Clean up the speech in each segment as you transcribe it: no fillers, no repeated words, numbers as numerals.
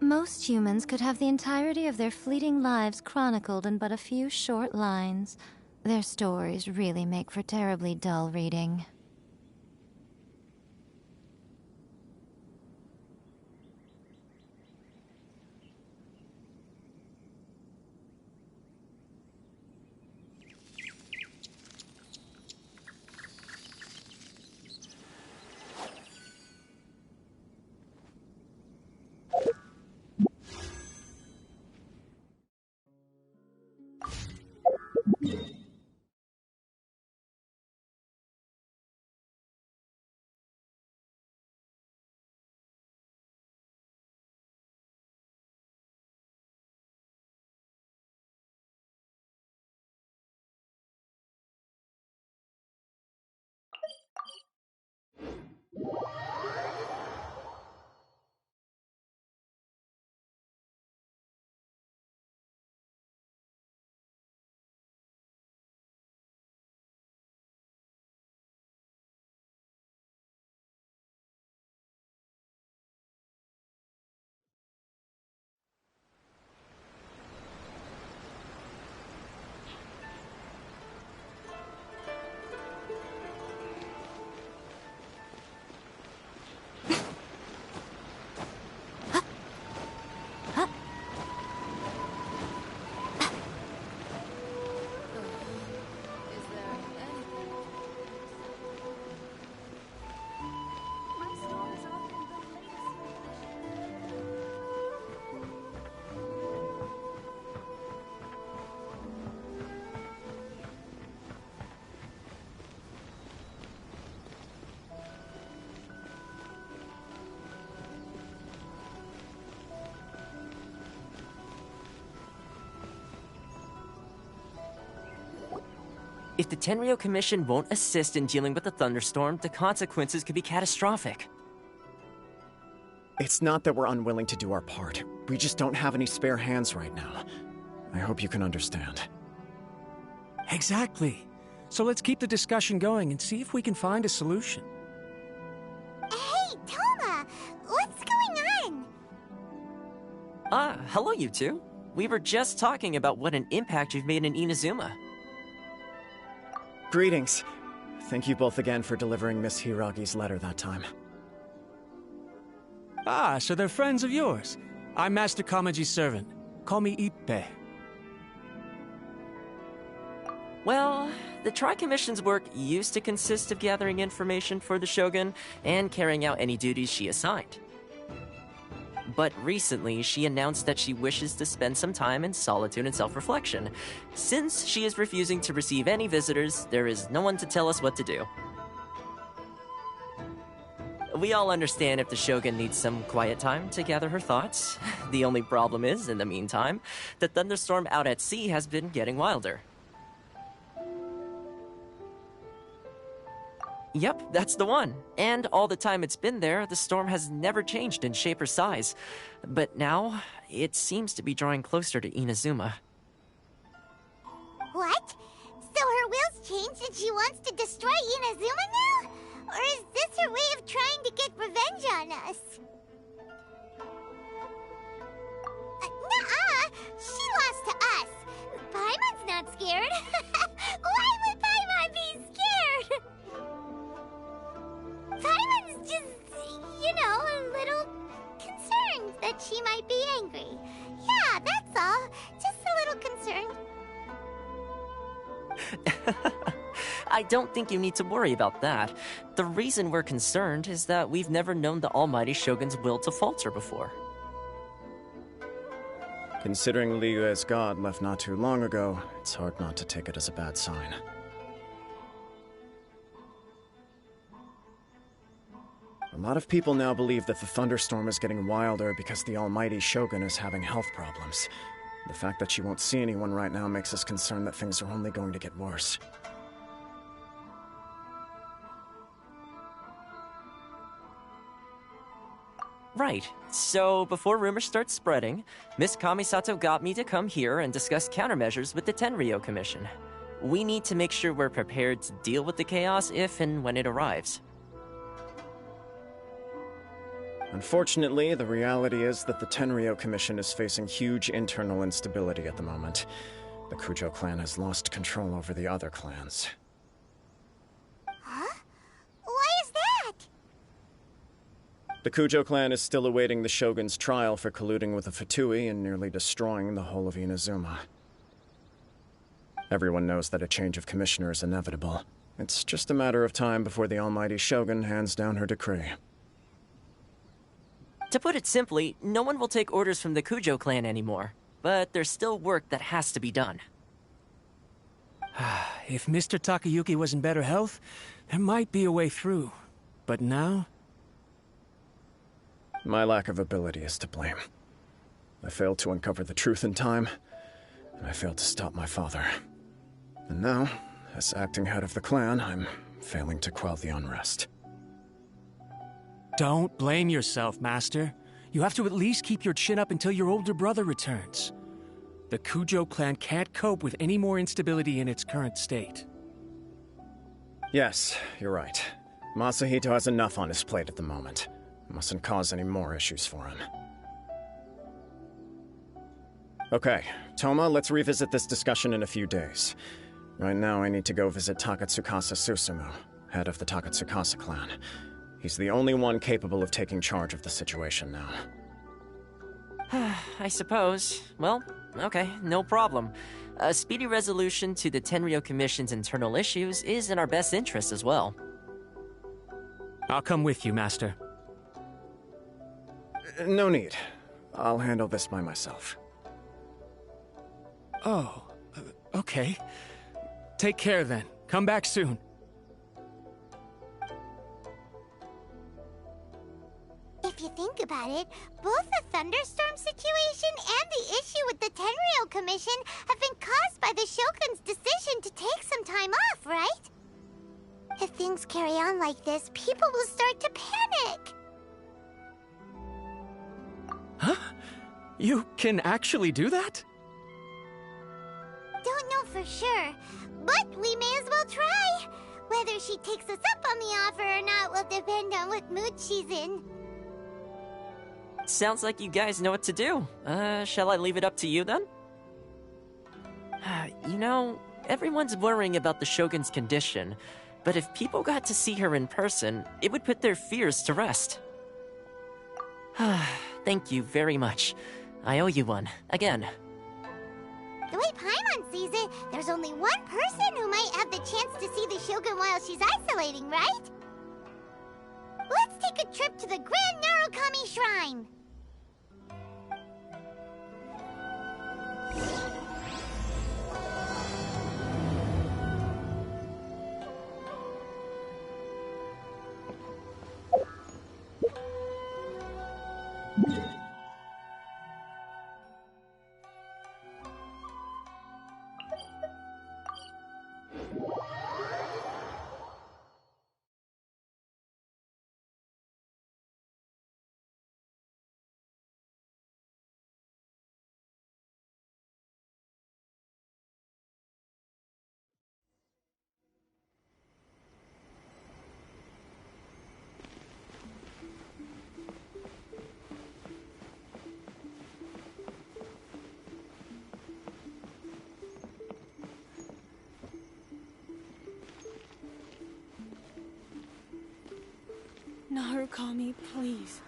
Most humans could have the entirety of their fleeting lives chronicled in but a few short lines. Their stories really make for terribly dull reading. If the Tenryou Commission won't assist in dealing with the thunderstorm, the consequences could be catastrophic. It's not that we're unwilling to do our part. We just don't have any spare hands right now. I hope you can understand. Exactly. So let's keep the discussion going and see if we can find a solution. Hey, Toma! What's going on? Hello you two. We were just talking about what an impact you've made in Inazuma. Greetings. Thank you both again for delivering Miss Hiragi's letter that time. Ah, so they're friends of yours. I'm Master Kamaji's servant. Call me Ippe. Well, the Tri-Commission's work used to consist of gathering information for the Shogun and carrying out any duties she assigned. But recently, she announced that she wishes to spend some time in solitude and self-reflection. Since she is refusing to receive any visitors, there is no one to tell us what to do. We all understand if the Shogun needs some quiet time to gather her thoughts. The only problem is, in the meantime, the thunderstorm out at sea has been getting wilder. Yep, that's the one. And all the time it's been there, the storm has never changed in shape or size. But now, it seems to be drawing closer to Inazuma. What? So her will's changed and she wants to destroy Inazuma now? Or is this her way of trying to get revenge on us? Nuh-uh! She lost to us! Paimon's not scared! Why would Paimon be scared? I don't think you need to worry about that. The reason we're concerned is that we've never known the Almighty Shogun's will to falter before. Considering Liyue's god left not too long ago, it's hard not to take it as a bad sign. A lot of people now believe that the thunderstorm is getting wilder because the Almighty Shogun is having health problems. The fact that she won't see anyone right now makes us concerned that things are only going to get worse. Right. So, before rumors start spreading, Miss Kamisato got me to come here and discuss countermeasures with the Tenryou Commission. We need to make sure we're prepared to deal with the chaos if and when it arrives. Unfortunately, the reality is that the Tenryou Commission is facing huge internal instability at the moment. The Kujo clan has lost control over the other clans. Huh? Why is that? The Kujo clan is still awaiting the Shogun's trial for colluding with the Fatui and nearly destroying the whole of Inazuma. Everyone knows that a change of commissioner is inevitable. It's just a matter of time before the Almighty Shogun hands down her decree. To put it simply, no one will take orders from the Kujo clan anymore. But there's still work that has to be done. If Mr. Takayuki was in better health, there might be a way through. But now? My lack of ability is to blame. I failed to uncover the truth in time, and I failed to stop my father. And now, as acting head of the clan, I'm failing to quell the unrest. Don't blame yourself, Master. You have to at least keep your chin up until your older brother returns. The Kujo clan can't cope with any more instability in its current state. Yes, you're right. Masahito has enough on his plate at the moment. Mustn't cause any more issues for him. Okay, Toma, let's revisit this discussion in a few days. Right now, I need to go visit Takatsukasa Susumu, head of the Takatsukasa clan. He's the only one capable of taking charge of the situation now. I suppose. Well, okay, no problem. A speedy resolution to the Tenryou Commission's internal issues is in our best interest as well. I'll come with you, Master. No need. I'll handle this by myself. Oh, okay. Take care then. Come back soon. If you think about it, both the thunderstorm situation and the issue with the Tenryou Commission have been caused by the Shogun's decision to take some time off, right? If things carry on like this, people will start to panic. Huh? You can actually do that? Don't know for sure, but we may as well try. Whether she takes us up on the offer or not will depend on what mood she's in. Sounds like you guys know what to do. Shall I leave it up to you then? You know, everyone's worrying about the Shogun's condition, but if people got to see her in person, it would put their fears to rest. Thank you very much. I owe you one, again. The way Paimon sees it, there's only one person who might have the chance to see the Shogun while she's isolating, right? Let's take a trip to the Grand Narukami Shrine! Narukami, please.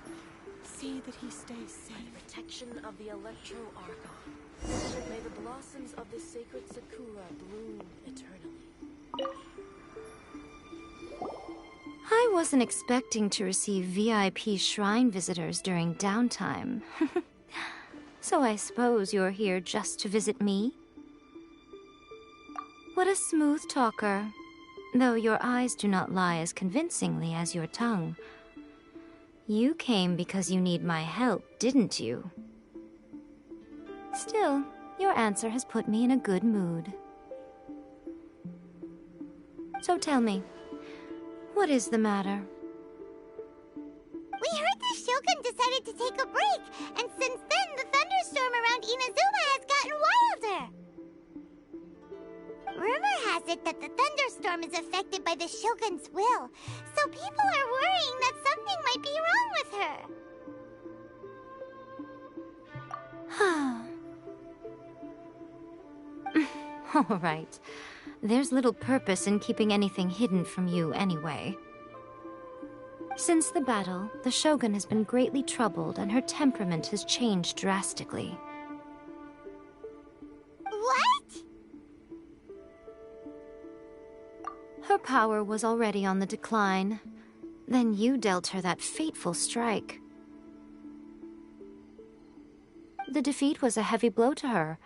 See that he stays safe. By the protection of the Electro Archon, may the blossoms of the sacred Sakura bloom eternally. I wasn't expecting to receive VIP shrine visitors during downtime. So I suppose you're here just to visit me? What a smooth talker. Though your eyes do not lie as convincingly as your tongue. You came because you need my help, didn't you? Still, your answer has put me in a good mood. So tell me, what is the matter? We heard the Shogun decided to take a break, and since then the thunderstorm around Inazuma has gotten wilder. Rumor has it that the thunderstorm is affected by the Shogun's will, so people are worrying that something might be wrong with her. All right. There's little purpose in keeping anything hidden from you anyway. Since the battle, the Shogun has been greatly troubled and her temperament has changed drastically. What? Her power was already on the decline. Then you dealt her that fateful strike. The defeat was a heavy blow to her.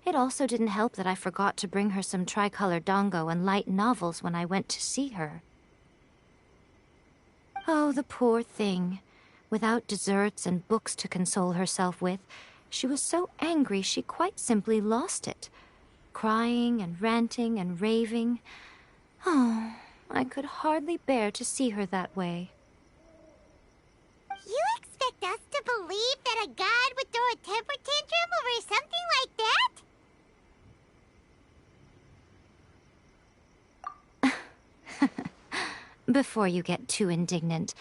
It also didn't help that I forgot to bring her some tricolor dango and light novels when I went to see her. Oh, the poor thing. Without desserts and books to console herself with, she was so angry she quite simply lost it. Crying and ranting and raving. Oh, I could hardly bear to see her that way. You expect us to believe that a god would throw a temper tantrum over something like that? Before you get too indignant,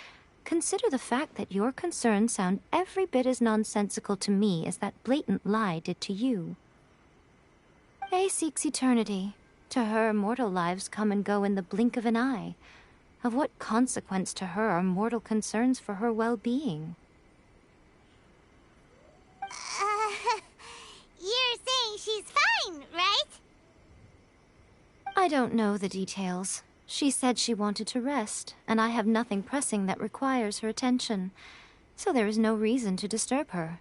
consider the fact that your concerns sound every bit as nonsensical to me as that blatant lie did to you. A seeks eternity. To her, mortal lives come and go in the blink of an eye. Of what consequence to her are mortal concerns for her well-being? You're saying she's fine, right? I don't know the details. She said she wanted to rest, and I have nothing pressing that requires her attention, so there is no reason to disturb her.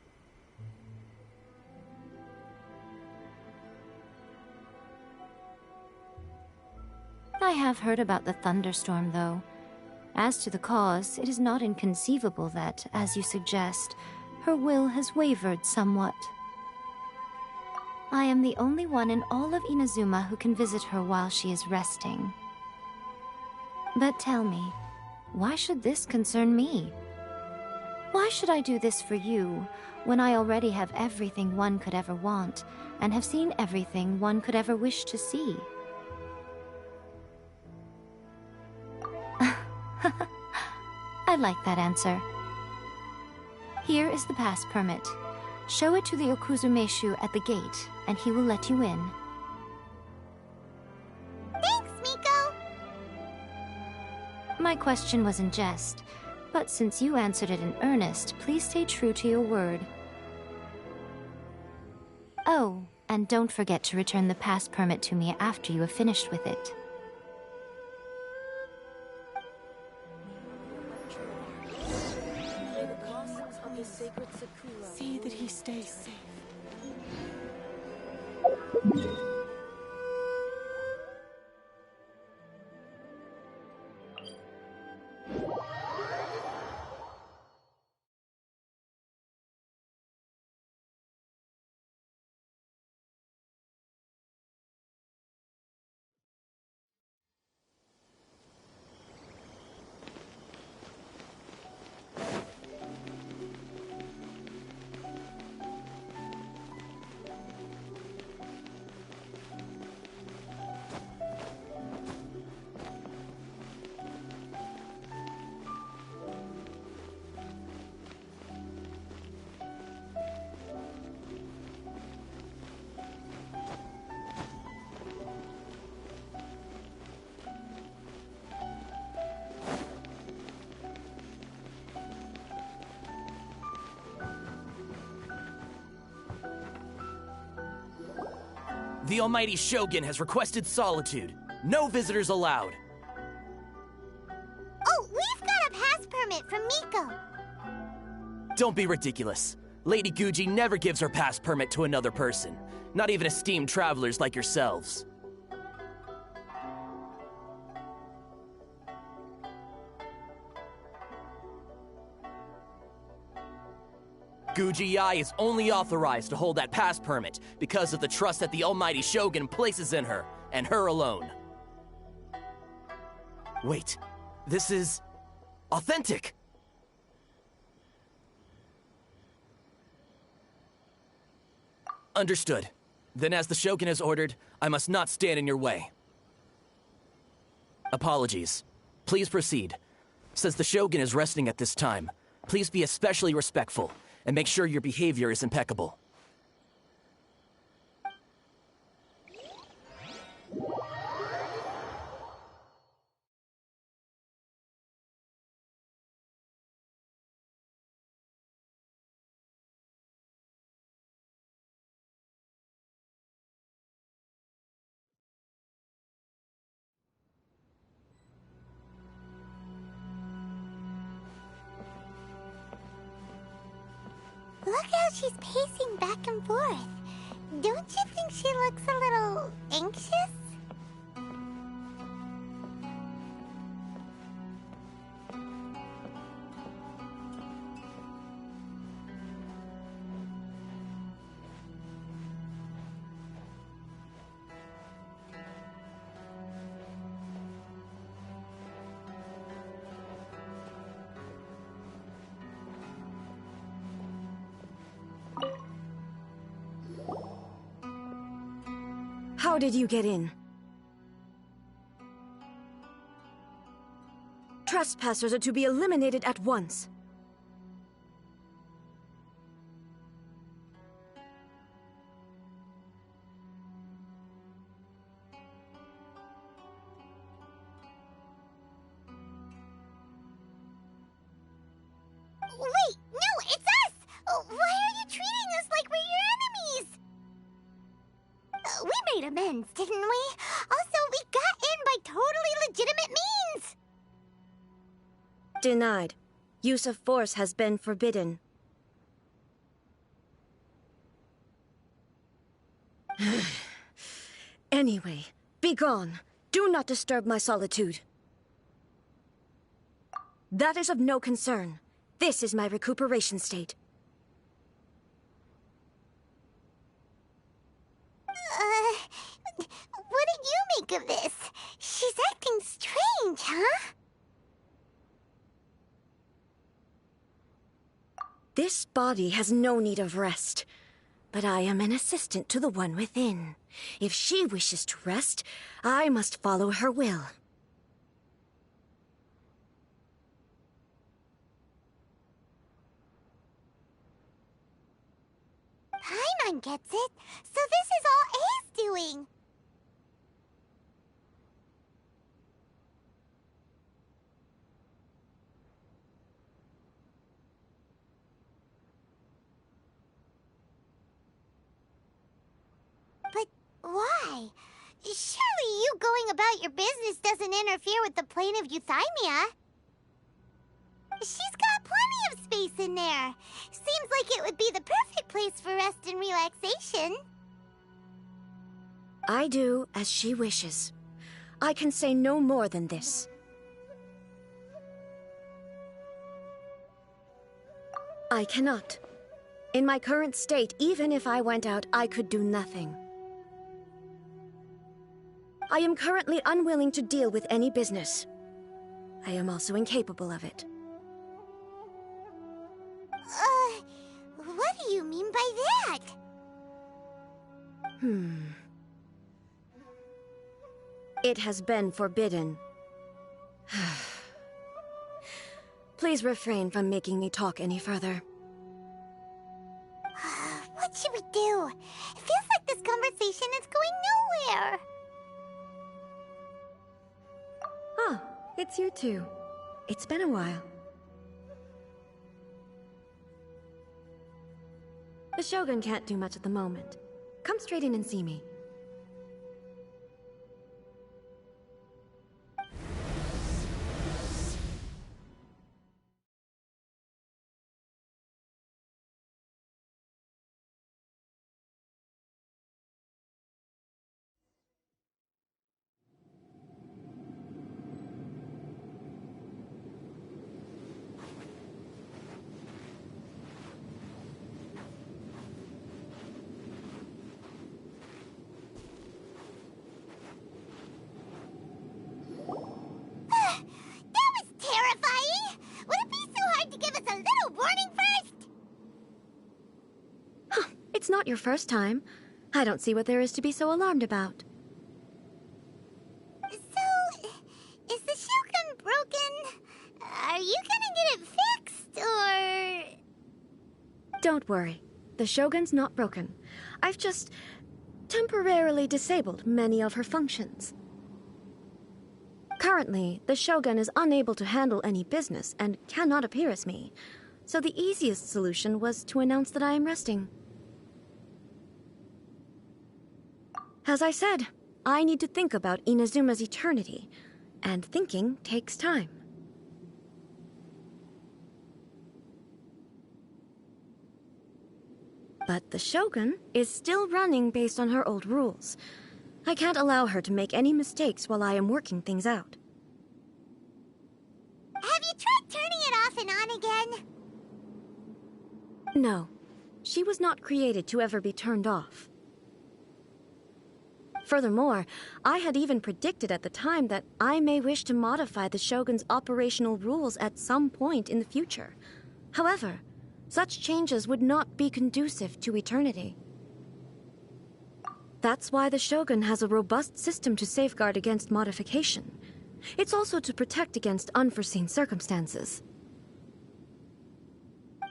I have heard about the thunderstorm, though. As to the cause, it is not inconceivable that, as you suggest, her will has wavered somewhat. I am the only one in all of Inazuma who can visit her while she is resting. But tell me, why should this concern me? Why should I do this for you, when I already have everything one could ever want, and have seen everything one could ever wish to see? I like that answer. Here is the pass permit. Show it to the Okuzumeshu at the gate, and he will let you in. Thanks, Miko! My question was in jest, but since you answered it in earnest, please stay true to your word. Oh, and don't forget to return the pass permit to me after you have finished with it. May the blossoms of the sacred Sakura See that he stays safe. The almighty Shogun has requested solitude. No visitors allowed. Oh, we've got a pass permit from Miko. Don't be ridiculous. Lady Guji never gives her pass permit to another person. Not even esteemed travelers like yourselves. Guji-ai is only authorized to hold that pass permit because of the trust that the almighty Shogun places in her, and her alone. Wait, this is authentic! Understood. Then as the Shogun has ordered, I must not stand in your way. Apologies. Please proceed. Since the Shogun is resting at this time, please be especially respectful, and make sure your behavior is impeccable. Look how she's pacing back and forth. Don't you think she looks a little anxious? How did you get in? Trespassers are to be eliminated at once. Wait, no, it's us! Why are you treating us like we're your enemies? We made amends, didn't we? Also, we got in by totally legitimate means! Denied. Use of force has been forbidden. Anyway, be gone. Do not disturb my solitude. That is of no concern. This is my recuperation state. What did you make of this? She's acting strange, huh? This body has no need of rest, but I am an assistant to the one within. If she wishes to rest, I must follow her will. Paimon gets it. So this is all A's doing. But why? Surely you going about your business doesn't interfere with the plane of euthymia. She's got plenty of space in there. Seems like it would be the perfect place for rest and relaxation. I do as she wishes. I can say no more than this. I cannot. In my current state, even if I went out, I could do nothing. I am currently unwilling to deal with any business. I am also incapable of it. What do you mean by that? It has been forbidden. Please refrain from making me talk any further. What should we do? It feels like this conversation is going nowhere. Ah, it's you two. It's been a while. The Shogun can't do much at the moment. Come straight in and see me. It's not your first time. I don't see what there is to be so alarmed about. So, is the Shogun broken? Are you gonna get it fixed, or...? Don't worry. The Shogun's not broken. I've just temporarily disabled many of her functions. Currently, the Shogun is unable to handle any business and cannot appear as me, so the easiest solution was to announce that I am resting. As I said, I need to think about Inazuma's eternity, and thinking takes time. But the Shogun is still running based on her old rules. I can't allow her to make any mistakes while I am working things out. Have you tried turning it off and on again? No. She was not created to ever be turned off. Furthermore, I had even predicted at the time that I may wish to modify the Shogun's operational rules at some point in the future. However, such changes would not be conducive to eternity. That's why the Shogun has a robust system to safeguard against modification. It's also to protect against unforeseen circumstances.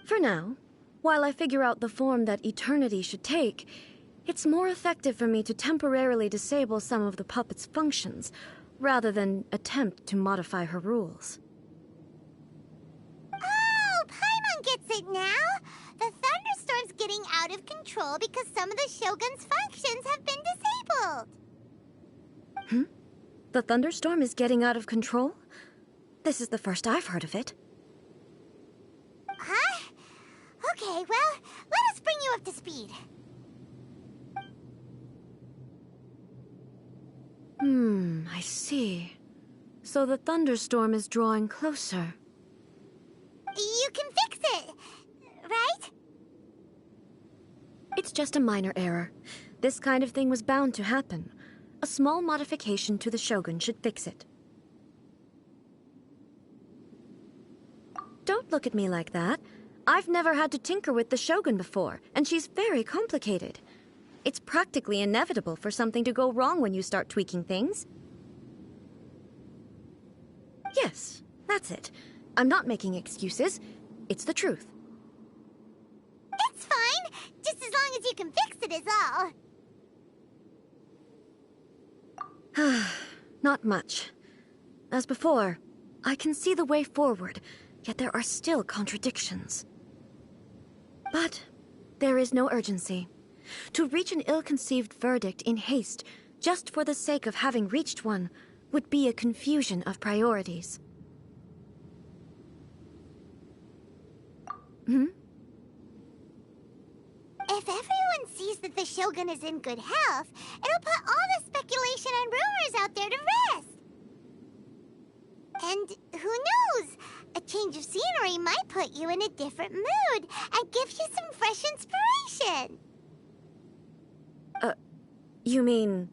For now, while I figure out the form that eternity should take, it's more effective for me to temporarily disable some of the puppet's functions, rather than attempt to modify her rules. Oh, Paimon gets it now! The thunderstorm's getting out of control because some of the Shogun's functions have been disabled. The thunderstorm is getting out of control? This is the first I've heard of it. Huh? Okay, well, let us bring you up to speed. I see. So the thunderstorm is drawing closer. You can fix it, right? It's just a minor error. This kind of thing was bound to happen. A small modification to the Shogun should fix it. Don't look at me like that. I've never had to tinker with the Shogun before, and she's very complicated. It's practically inevitable for something to go wrong when you start tweaking things. Yes, that's it. I'm not making excuses. It's the truth. It's fine, just as long as you can fix it is all. Not much. As before, I can see the way forward, yet there are still contradictions. But there is no urgency. To reach an ill-conceived verdict in haste, just for the sake of having reached one, would be a confusion of priorities. If everyone sees that the Shogun is in good health, it'll put all the speculation and rumors out there to rest. And who knows? A change of scenery might put you in a different mood and give you some fresh inspiration. You mean,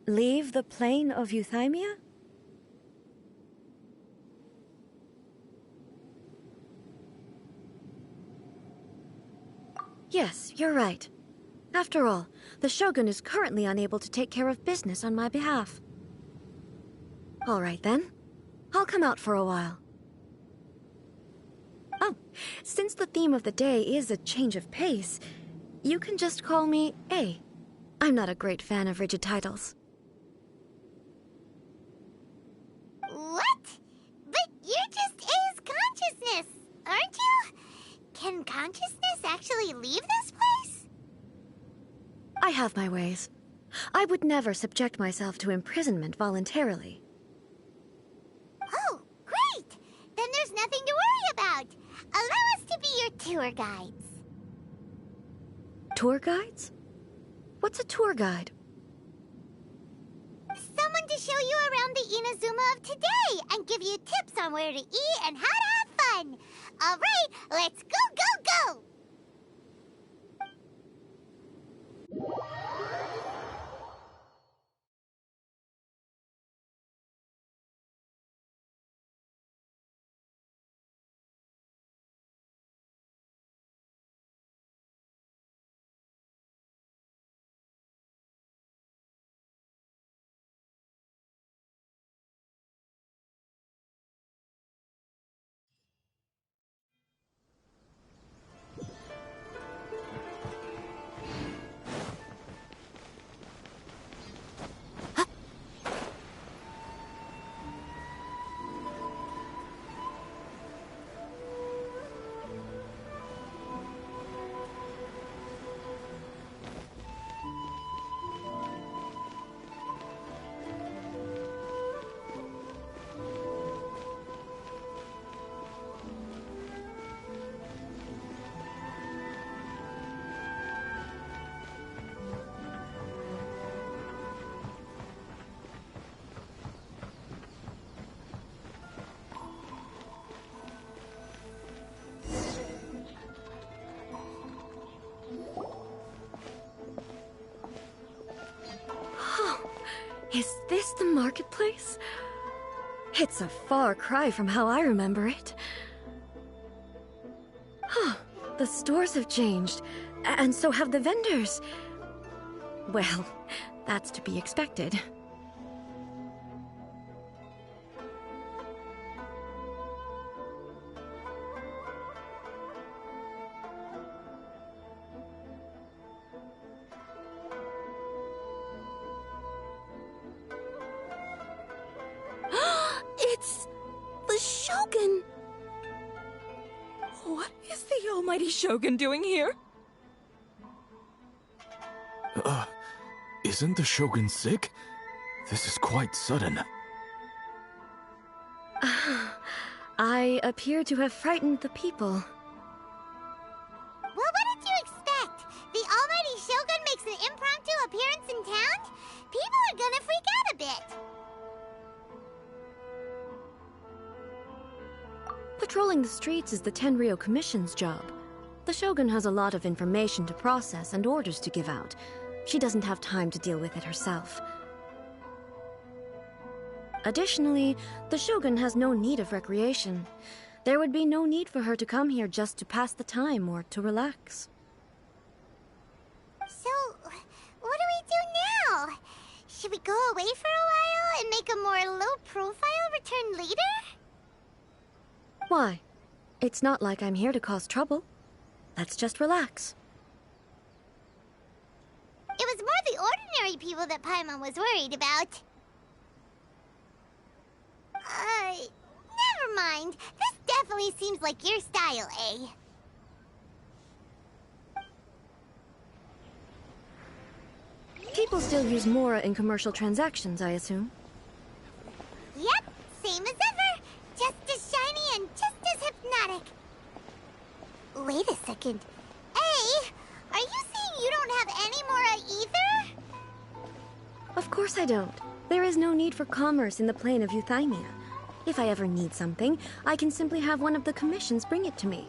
leave the plane of euthymia? Yes, you're right. After all, the Shogun is currently unable to take care of business on my behalf. All right then. I'll come out for a while. Oh, since the theme of the day is a change of pace, you can just call me A. I'm not a great fan of rigid titles. What? But you're just A's consciousness, aren't you? Can consciousness actually leave this place? I have my ways. I would never subject myself to imprisonment voluntarily. Oh, great! Then there's nothing to worry about. Allow us to be your tour guides. Tour guides? What's a tour guide? Someone to show you around the Inazuma of today and give you tips on where to eat and how to have fun. All right, let's go, go, go! Is this the marketplace? It's a far cry from how I remember it. Huh. The stores have changed, and so have the vendors. Well, that's to be expected. It's the Shogun! What is the almighty Shogun doing here? Isn't the Shogun sick? This is quite sudden. I appear to have frightened the people. Well, what did you expect? The almighty Shogun makes an impromptu appearance in town? People are gonna freak out a bit. Patrolling the streets is the Tenryou Commission's job. The Shogun has a lot of information to process and orders to give out. She doesn't have time to deal with it herself. Additionally, the Shogun has no need of recreation. There would be no need for her to come here just to pass the time or to relax. So, what do we do now? Should we go away for a while and make a more low-profile return later? Why? It's not like I'm here to cause trouble. Let's just relax. It was more the ordinary people that Paimon was worried about. Never mind. This definitely seems like your style, eh? People still use Mora in commercial transactions, I assume. Yep, same as ever. Just as shiny and just as hypnotic. Wait a second. Hey, are you saying you don't have any Mora either? Of course I don't. There is no need for commerce in the plane of Euthymia. If I ever need something, I can simply have one of the commissions bring it to me.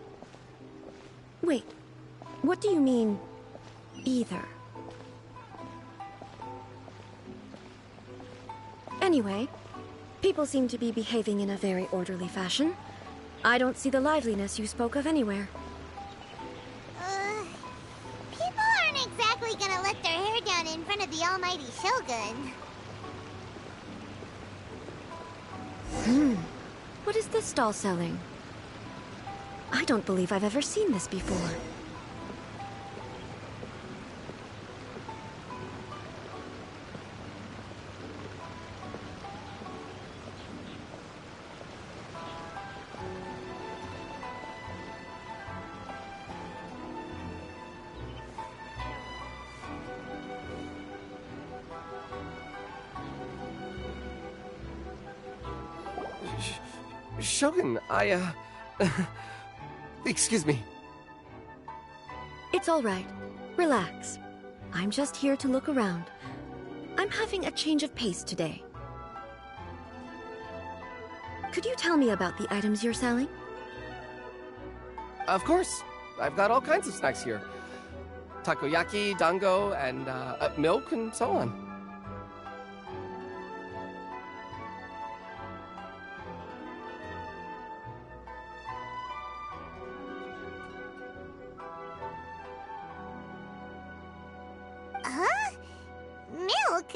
Wait, what do you mean, either? Anyway, people seem to be behaving in a very orderly fashion. I don't see the liveliness you spoke of anywhere. People aren't exactly gonna let their hair down in front of the almighty Shogun. What is this stall selling? I don't believe I've ever seen this before. Shogun, excuse me. It's all right. Relax. I'm just here to look around. I'm having a change of pace today. Could you tell me about the items you're selling? Of course. I've got all kinds of snacks here. Takoyaki, dango, and milk, and so on. Huh? Milk?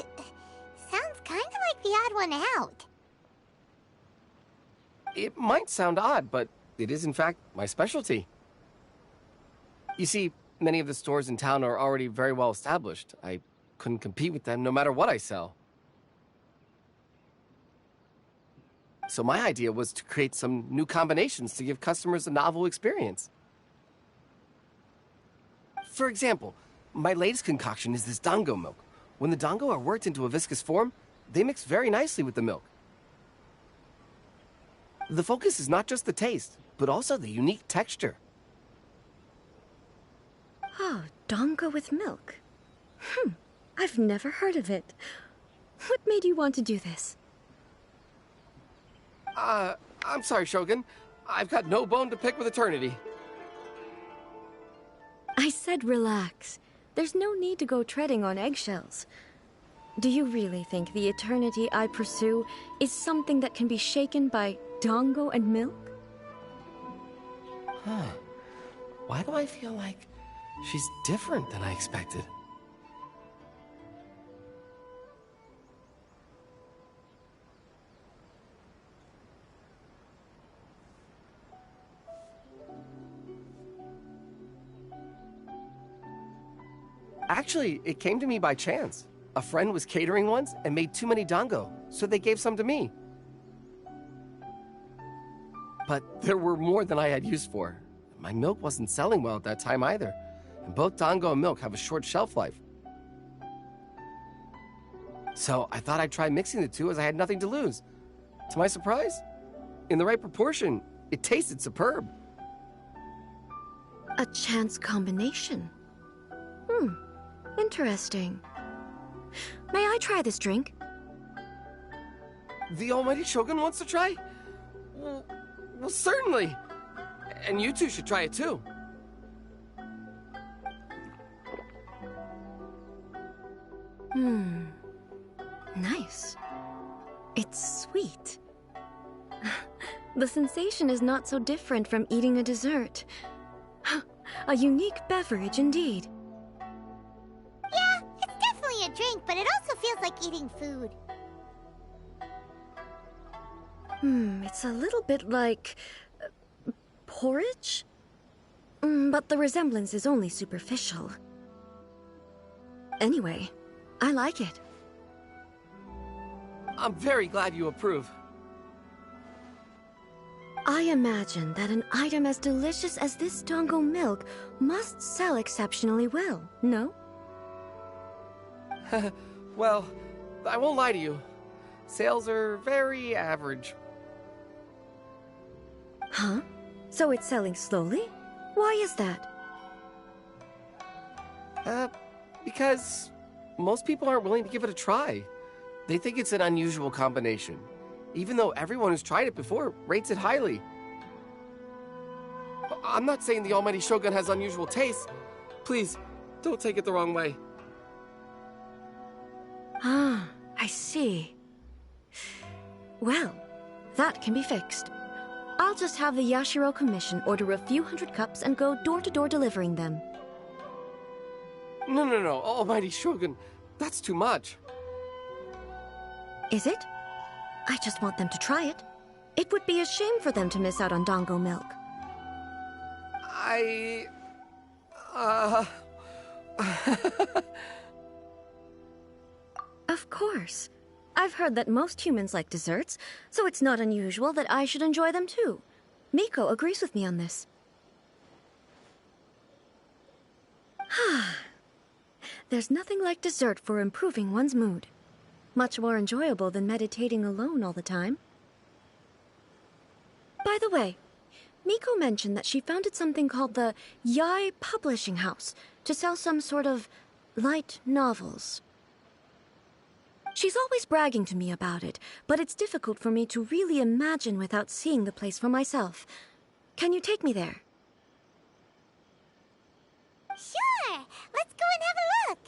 Sounds kind of like the odd one out. It might sound odd, but it is in fact my specialty. You see, many of the stores in town are already very well established. I couldn't compete with them no matter what I sell. So my idea was to create some new combinations to give customers a novel experience. For example, my latest concoction is this dango milk. When the dango are worked into a viscous form, they mix very nicely with the milk. The focus is not just the taste, but also the unique texture. Oh, dango with milk. I've never heard of it. What made you want to do this? I'm sorry, Shogun. I've got no bone to pick with eternity. I said relax. There's no need to go treading on eggshells. Do you really think the eternity I pursue is something that can be shaken by dango and milk? Huh. Why do I feel like she's different than I expected? Actually, it came to me by chance. A friend was catering once and made too many dango, so they gave some to me. But there were more than I had use for. My milk wasn't selling well at that time either, and both dango and milk have a short shelf life. So I thought I'd try mixing the two as I had nothing to lose. To my surprise, in the right proportion, it tasted superb. A chance combination. Interesting. May I try this drink? The Almighty Shogun wants to try? Well, certainly. And you two should try it too. Nice. It's sweet. The sensation is not so different from eating a dessert. A unique beverage indeed. Yeah, it's definitely a drink, but it also feels like eating food. It's a little bit like porridge? But the resemblance is only superficial. Anyway, I like it. I'm very glad you approve. I imagine that an item as delicious as this dango milk must sell exceptionally well, no? Well, I won't lie to you. Sales are very average. Huh? So it's selling slowly? Why is that? Because most people aren't willing to give it a try. They think it's an unusual combination, even though everyone who's tried it before rates it highly. I'm not saying the Almighty Shogun has unusual tastes. Please, don't take it the wrong way. Ah, I see. Well, that can be fixed. I'll just have the Yashiro Commission order a few hundred cups and go door-to-door delivering them. No, Almighty Shogun, that's too much. Is it? I just want them to try it. It would be a shame for them to miss out on dango milk. Of course. I've heard that most humans like desserts, so it's not unusual that I should enjoy them too. Miko agrees with me on this. There's nothing like dessert for improving one's mood. Much more enjoyable than meditating alone all the time. By the way, Miko mentioned that she founded something called the Yae Publishing House to sell some sort of light novels. She's always bragging to me about it, but it's difficult for me to really imagine without seeing the place for myself. Can you take me there? Sure! Let's go and have a look!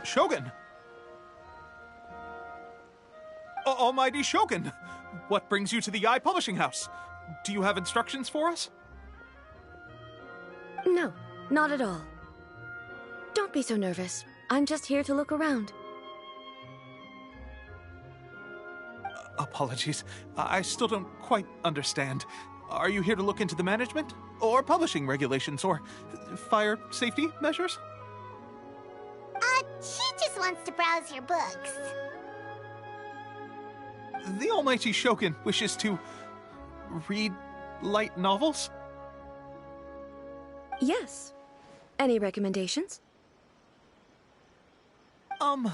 Shogun! Almighty Shogun! What brings you to the Yae Publishing House? Do you have instructions for us? No, not at all. Don't be so nervous. I'm just here to look around. Apologies. I still don't quite understand. Are you here to look into the management? Or publishing regulations, or fire safety measures? She just wants to browse your books. The almighty Shogun wishes to read light novels? Yes. Any recommendations? The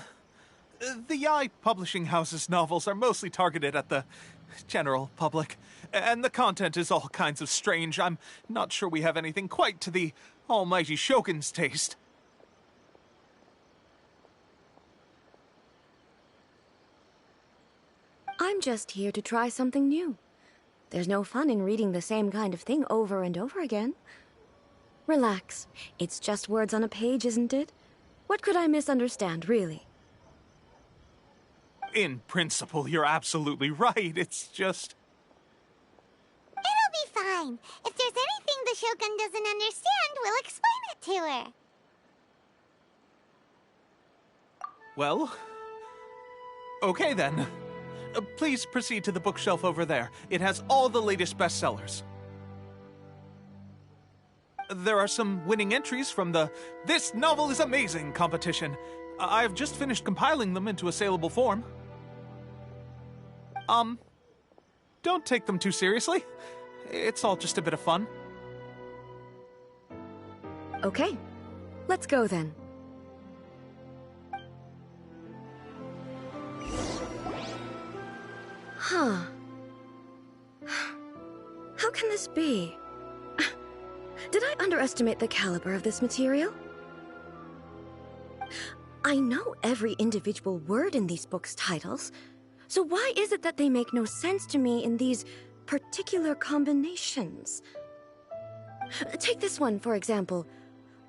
Yae Publishing House's novels are mostly targeted at the general public, and the content is all kinds of strange. I'm not sure we have anything quite to the almighty Shogun's taste. I'm just here to try something new. There's no fun in reading the same kind of thing over and over again. Relax. It's just words on a page, isn't it? What could I misunderstand, really? In principle, you're absolutely right. It's just... It'll be fine. If there's anything the Shogun doesn't understand, we'll explain it to her. Well... okay then. Please proceed to the bookshelf over there. It has all the latest bestsellers. There are some winning entries from the This Novel is Amazing competition. I've just finished compiling them into a saleable form. Don't take them too seriously. It's all just a bit of fun. Okay. Let's go then. Huh. How can this be? Did I underestimate the caliber of this material? I know every individual word in these books' titles, so why is it that they make no sense to me in these particular combinations? Take this one, for example.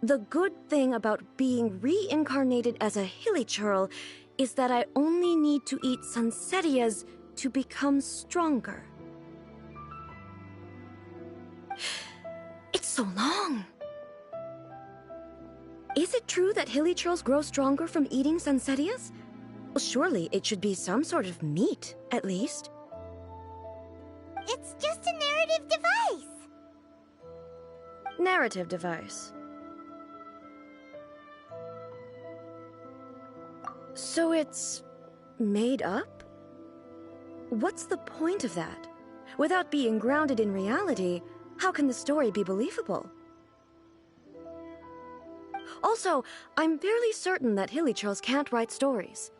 The good thing about being reincarnated as a hilichurl is that I only need to eat sunsetias to become stronger. It's so long. Is it true that hilichurls grow stronger from eating sunsetias? Well, surely it should be some sort of meat, at least. It's just a narrative device. Narrative device. So it's made up? What's the point of that? Without being grounded in reality, how can the story be believable? Also, I'm fairly certain that hilichurls can't write stories.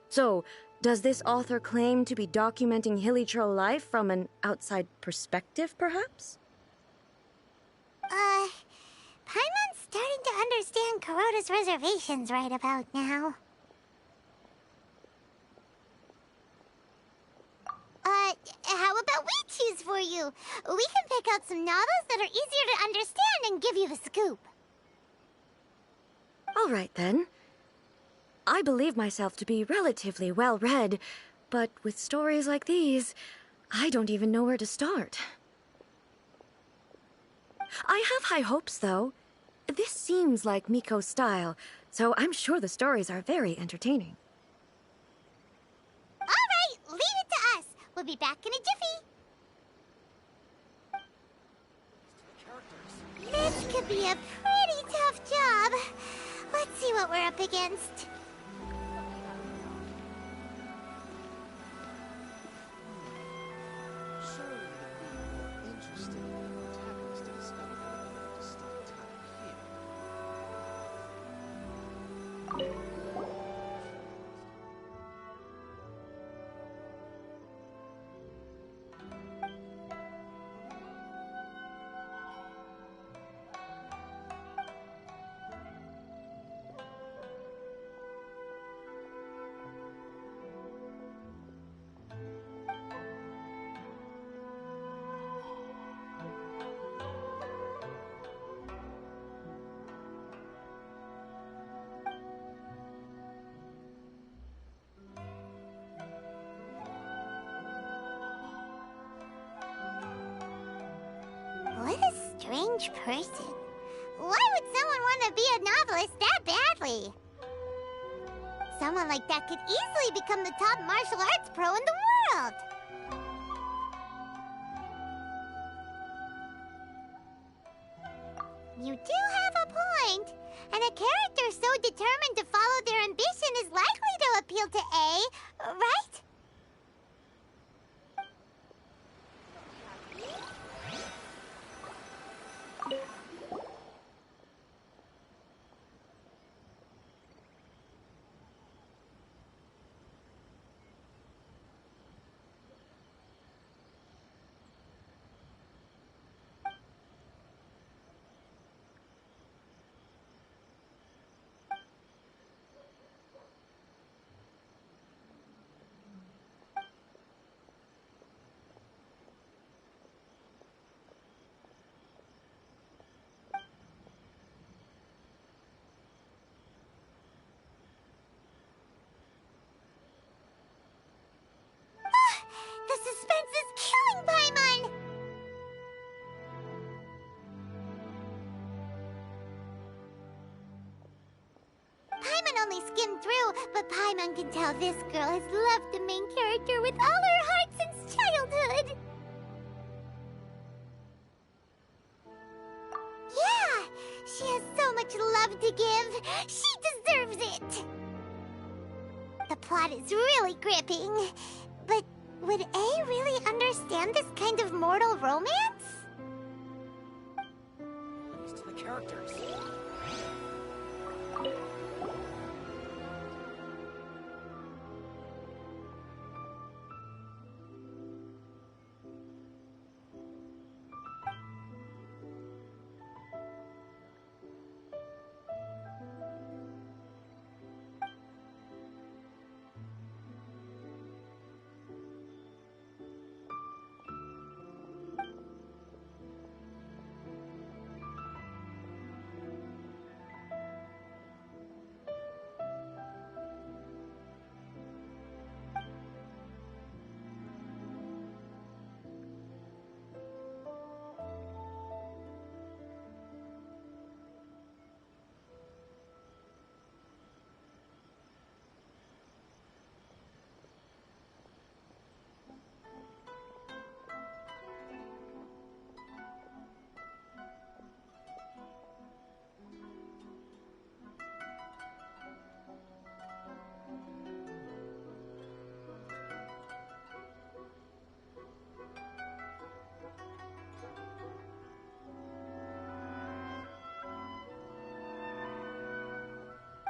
So, does this author claim to be documenting hilichurl life from an outside perspective, perhaps? Paimon's starting to understand Kuroda's reservations right about now. How about we choose for you? We can pick out some novels that are easier to understand and give you the scoop. All right, then. I believe myself to be relatively well-read, but with stories like these, I don't even know where to start. I have high hopes, though. This seems like Miko's style, so I'm sure the stories are very entertaining. All right, leave it to us. We'll be back in a jiffy. This could be a pretty tough job. Let's see what we're up against. What a strange person. Why would someone want to be a novelist that badly? Someone like that could easily become the top martial arts pro in the world. You do have a point. And a character so determined to follow their ambition is likely to appeal to A, right? The suspense is killing Paimon! Paimon only skimmed through, but Paimon can tell this girl has loved the main character with all her heart since childhood. Yeah, she has so much love to give. She deserves it. The plot is really gripping, but would A really understand this kind of mortal romance? To the characters.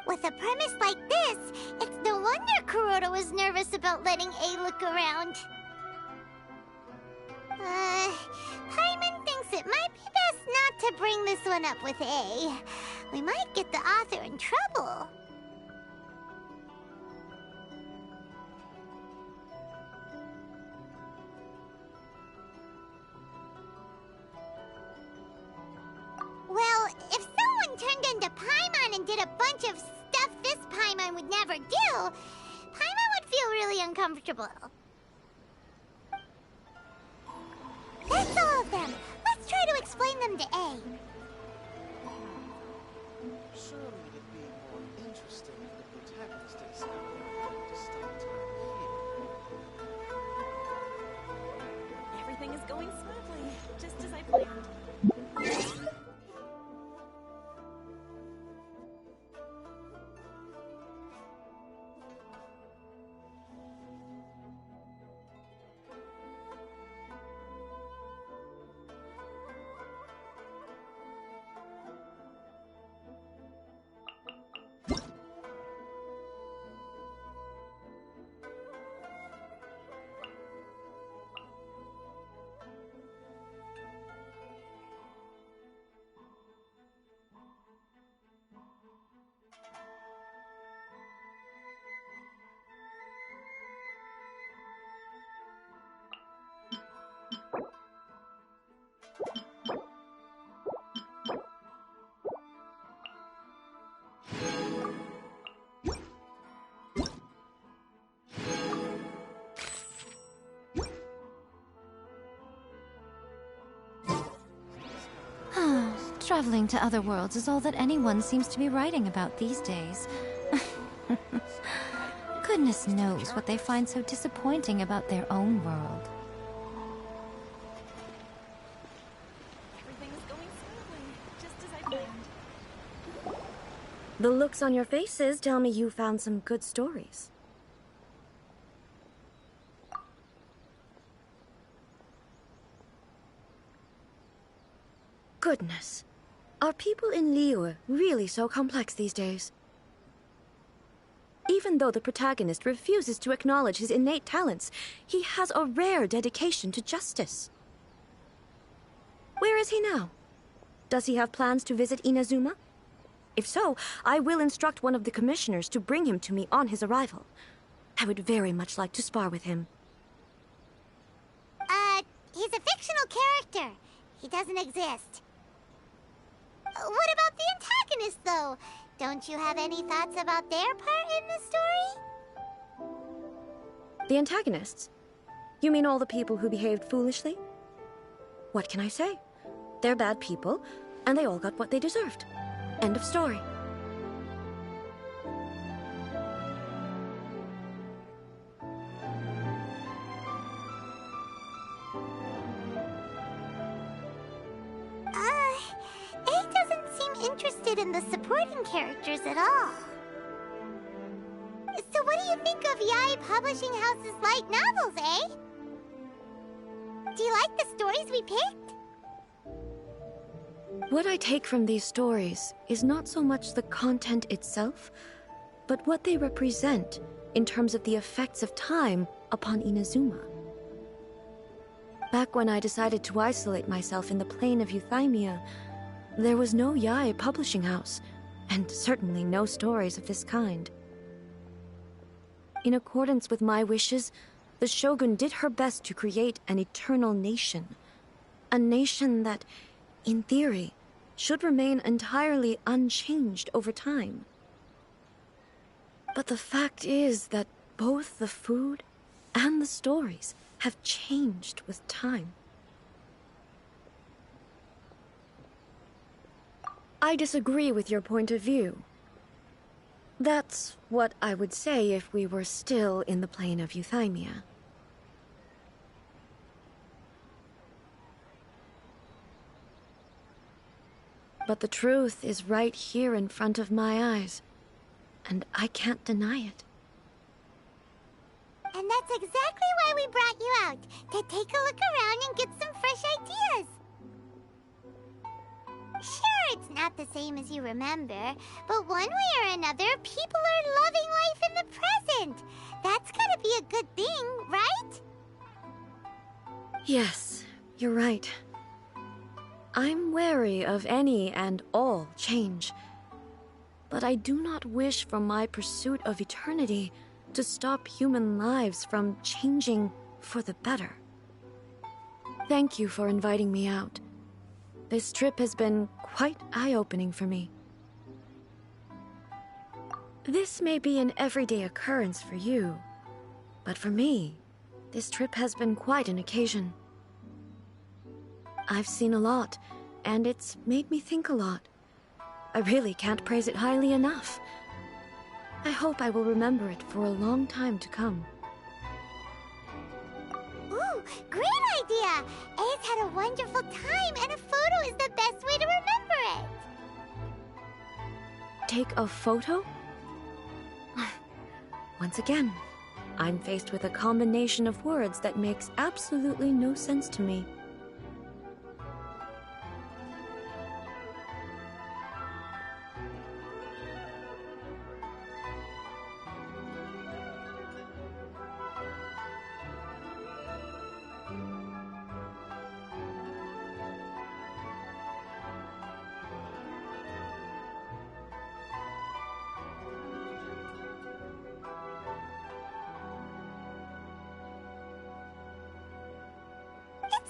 With a premise like this, it's no wonder Kuroda was nervous about letting A look around. Paimon thinks it might be best not to bring this one up with A. We might get the author in trouble. Well, if someone turned into Paimon and did a bunch of stuff this Paimon would never do, Paimon would feel really uncomfortable. That's all of them. Let's try to explain them to A. Surely it'd be more interesting if the protagonist had something to start time here. Everything is going smoothly, just as I planned. Traveling to other worlds is all that anyone seems to be writing about these days. Goodness knows what they find so disappointing about their own world. Everything is going smoothly, just as I The looks on your faces tell me you found some good stories. Goodness. Are people in Liyue really so complex these days? Even though the protagonist refuses to acknowledge his innate talents, he has a rare dedication to justice. Where is he now? Does he have plans to visit Inazuma? If so, I will instruct one of the commissioners to bring him to me on his arrival. I would very much like to spar with him. He's a fictional character. He doesn't exist. What about the antagonist, though? Don't you have any thoughts about their part in the story? The antagonists? You mean all the people who behaved foolishly? What can I say? They're bad people, and they all got what they deserved. End of story. Interested in the supporting characters at all. So what do you think of Yae Publishing House's light novels, eh? Do you like the stories we picked? What I take from these stories is not so much the content itself, but what they represent in terms of the effects of time upon Inazuma. Back when I decided to isolate myself in the plane of Euthymia, there was no Yae publishing house, and certainly no stories of this kind. In accordance with my wishes, the Shogun did her best to create an eternal nation. A nation that, in theory, should remain entirely unchanged over time. But the fact is that both the food and the stories have changed with time. I disagree with your point of view. That's what I would say if we were still in the plane of Euthymia. But the truth is right here in front of my eyes, and I can't deny it. And that's exactly why we brought you out, to take a look around and get some fresh ideas. Sure, it's not the same as you remember, but one way or another, people are loving life in the present. That's gotta be a good thing, right? Yes, you're right. I'm wary of any and all change, but I do not wish for my pursuit of eternity to stop human lives from changing for the better. Thank you for inviting me out. This trip has been quite eye-opening for me. This may be an everyday occurrence for you, but for me, this trip has been quite an occasion. I've seen a lot, and it's made me think a lot. I really can't praise it highly enough. I hope I will remember it for a long time to come. Ooh, great idea! Ace had a wonderful time, and a photo is the best way to remember it! Take a photo? Once again, I'm faced with a combination of words that makes absolutely no sense to me.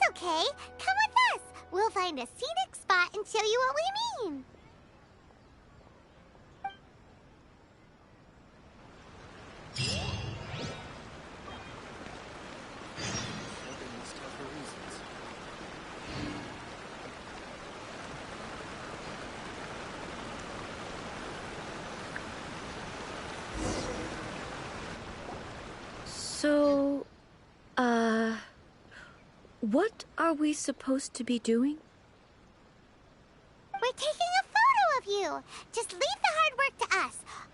Okay, come with us. We'll find a scenic spot and show you what we mean. So, what are we supposed to be doing? We're taking a photo of you. Just leave the hard work to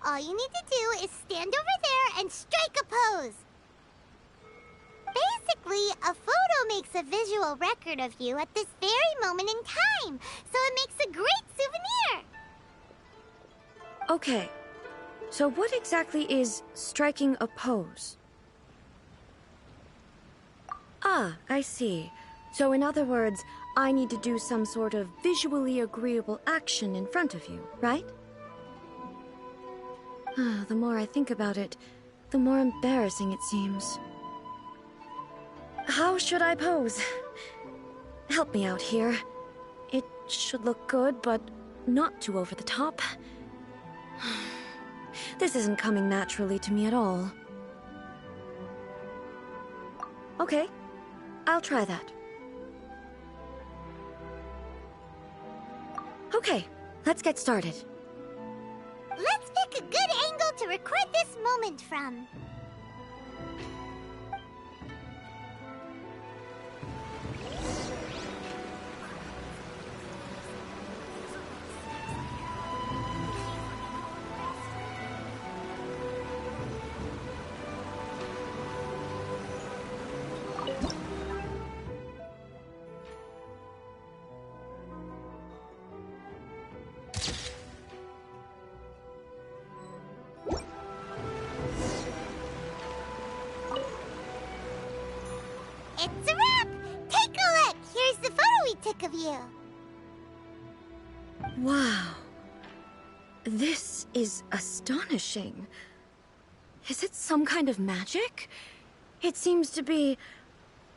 All you need to do is stand over there and strike a pose. Basically, a photo makes a visual record of you at this very moment in time, so it makes a great souvenir. Okay, so what exactly is striking a pose? Ah, I see. So in other words, I need to do some sort of visually agreeable action in front of you, right? The more I think about it, the more embarrassing it seems. How should I pose? Help me out here. It should look good, but not too over the top. This isn't coming naturally to me at all. Okay, I'll try that. Okay, let's get started. Let's pick a good angle to record this moment from. It's a wrap! Take a look! Here's the photo we took of you. Wow. This is astonishing. Is it some kind of magic? It seems to be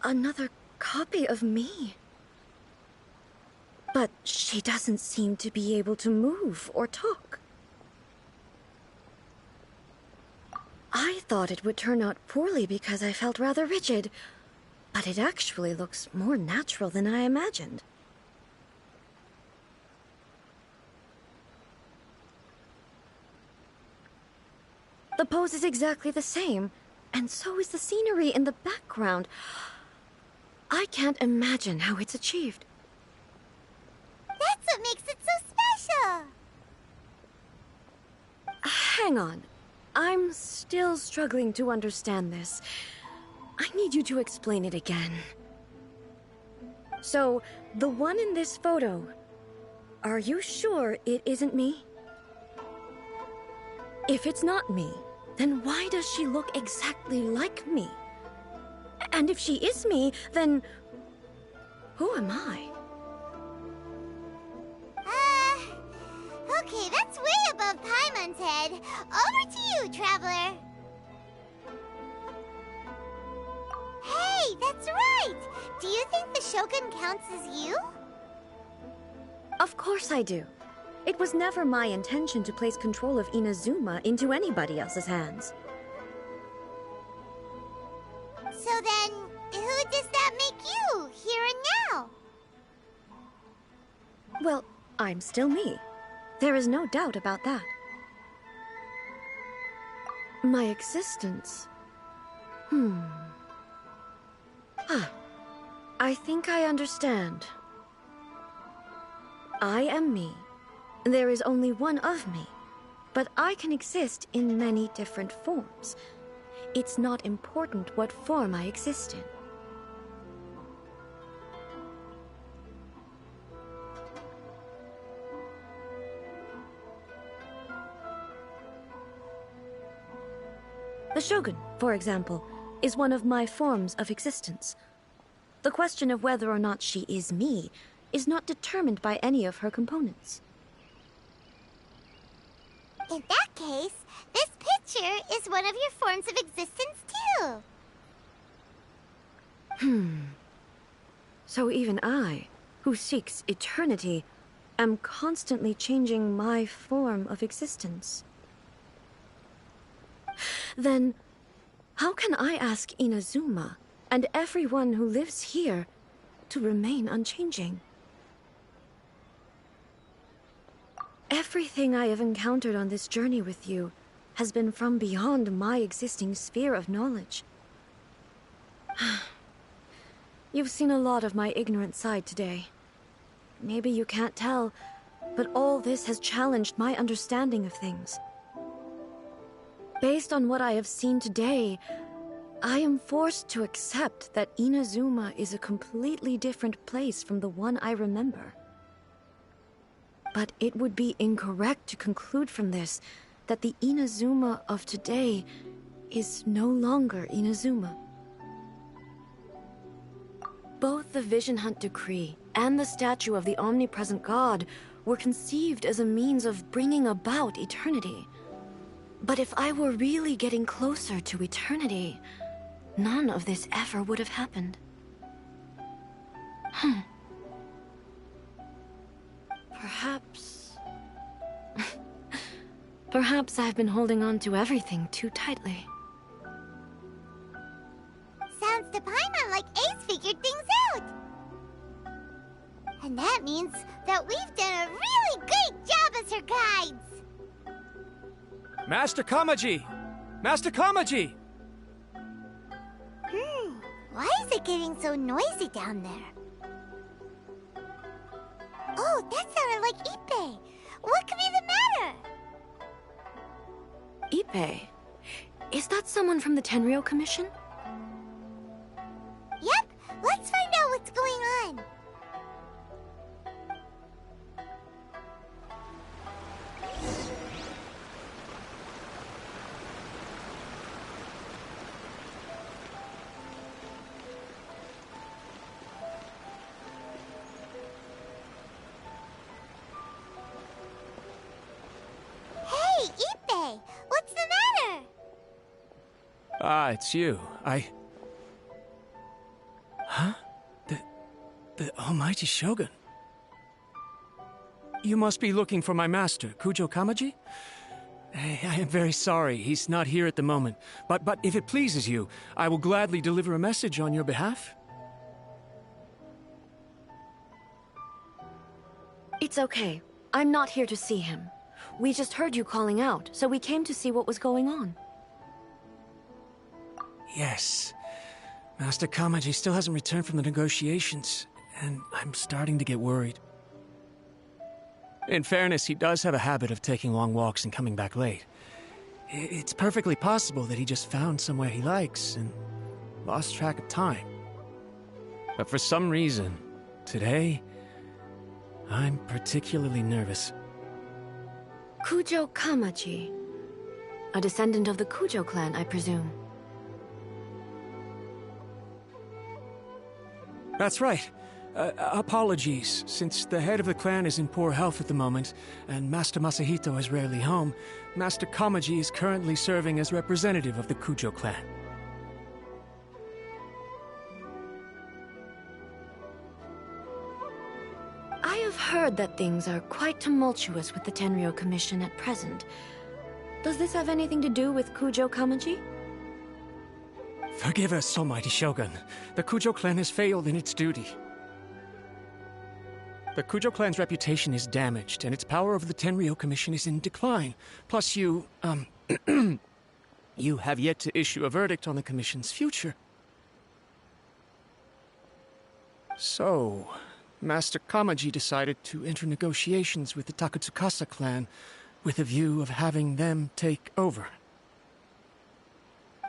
another copy of me. But she doesn't seem to be able to move or talk. I thought it would turn out poorly because I felt rather rigid. But it actually looks more natural than I imagined. The pose is exactly the same, and so is the scenery in the background. I can't imagine how it's achieved. That's what makes it so special! Hang on. I'm still struggling to understand this. I need you to explain it again. So, the one in this photo, are you sure it isn't me? If it's not me, then why does she look exactly like me? And if she is me, then who am I? Okay, that's way above Paimon's head. Over to you, Traveler. Hey, that's right! Do you think the Shogun counts as you? Of course I do. It was never my intention to place control of Inazuma into anybody else's hands. So then, who does that make you, here and now? Well, I'm still me. There is no doubt about that. My existence... I think I understand. I am me. There is only one of me, but I can exist in many different forms. It's not important what form I exist in. The Shogun, for example, is one of my forms of existence. The question of whether or not she is me is not determined by any of her components. In that case, this picture is one of your forms of existence too. So even I, who seeks eternity, am constantly changing my form of existence. Then, how can I ask Inazuma and everyone who lives here to remain unchanging? Everything I have encountered on this journey with you has been from beyond my existing sphere of knowledge. You've seen a lot of my ignorant side today. Maybe you can't tell, but all this has challenged my understanding of things. Based on what I have seen today, I am forced to accept that Inazuma is a completely different place from the one I remember. But it would be incorrect to conclude from this that the Inazuma of today is no longer Inazuma. Both the Vision Hunt Decree and the statue of the omnipresent god were conceived as a means of bringing about eternity. But if I were really getting closer to eternity, none of this ever would have happened. Perhaps... Perhaps I've been holding on to everything too tightly. Sounds to Paimon like Ace figured things out! And that means that we've done a really great job as her guides! Master Kamaji! Master Kamaji! Why is it getting so noisy down there? Oh, that sounded like Ippei! What could be the matter? Ippei? Is that someone from the Tenryou Commission? Yep, let's find out what's going on. Hey, Ippei! What's the matter? Ah, it's you. Huh? The Almighty Shogun? You must be looking for my master, Kujo Kamaji? I am very sorry, he's not here at the moment. But if it pleases you, I will gladly deliver a message on your behalf. It's okay. I'm not here to see him. We just heard you calling out, so we came to see what was going on. Yes. Master Kamaji still hasn't returned from the negotiations, and I'm starting to get worried. In fairness, he does have a habit of taking long walks and coming back late. It's perfectly possible that he just found somewhere he likes and lost track of time. But for some reason, today, I'm particularly nervous. Kujo Kamaji. A descendant of the Kujo clan, I presume. That's right. Apologies, since the head of the clan is in poor health at the moment, and Master Masahito is rarely home, Master Kamaji is currently serving as representative of the Kujo clan. I have heard that things are quite tumultuous with the Tenryou Commission at present. Does this have anything to do with Kujo Kamaji? Forgive us, Almighty Shogun. The Kujo clan has failed in its duty. The Kujo clan's reputation is damaged, and its power over the Tenryou Commission is in decline. Plus you, you have yet to issue a verdict on the Commission's future. So, Master Kamaji decided to enter negotiations with the Takatsukasa clan with a view of having them take over.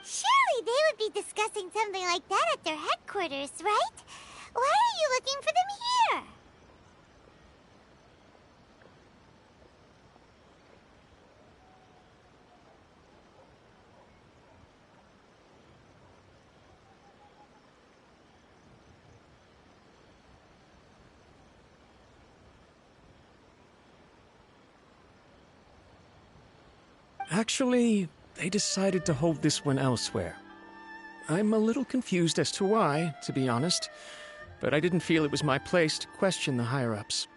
Surely they would be discussing something like that at their headquarters, right? Why are you looking for them here? Actually, they decided to hold this one elsewhere. I'm a little confused as to why, to be honest, but I didn't feel it was my place to question the higher-ups.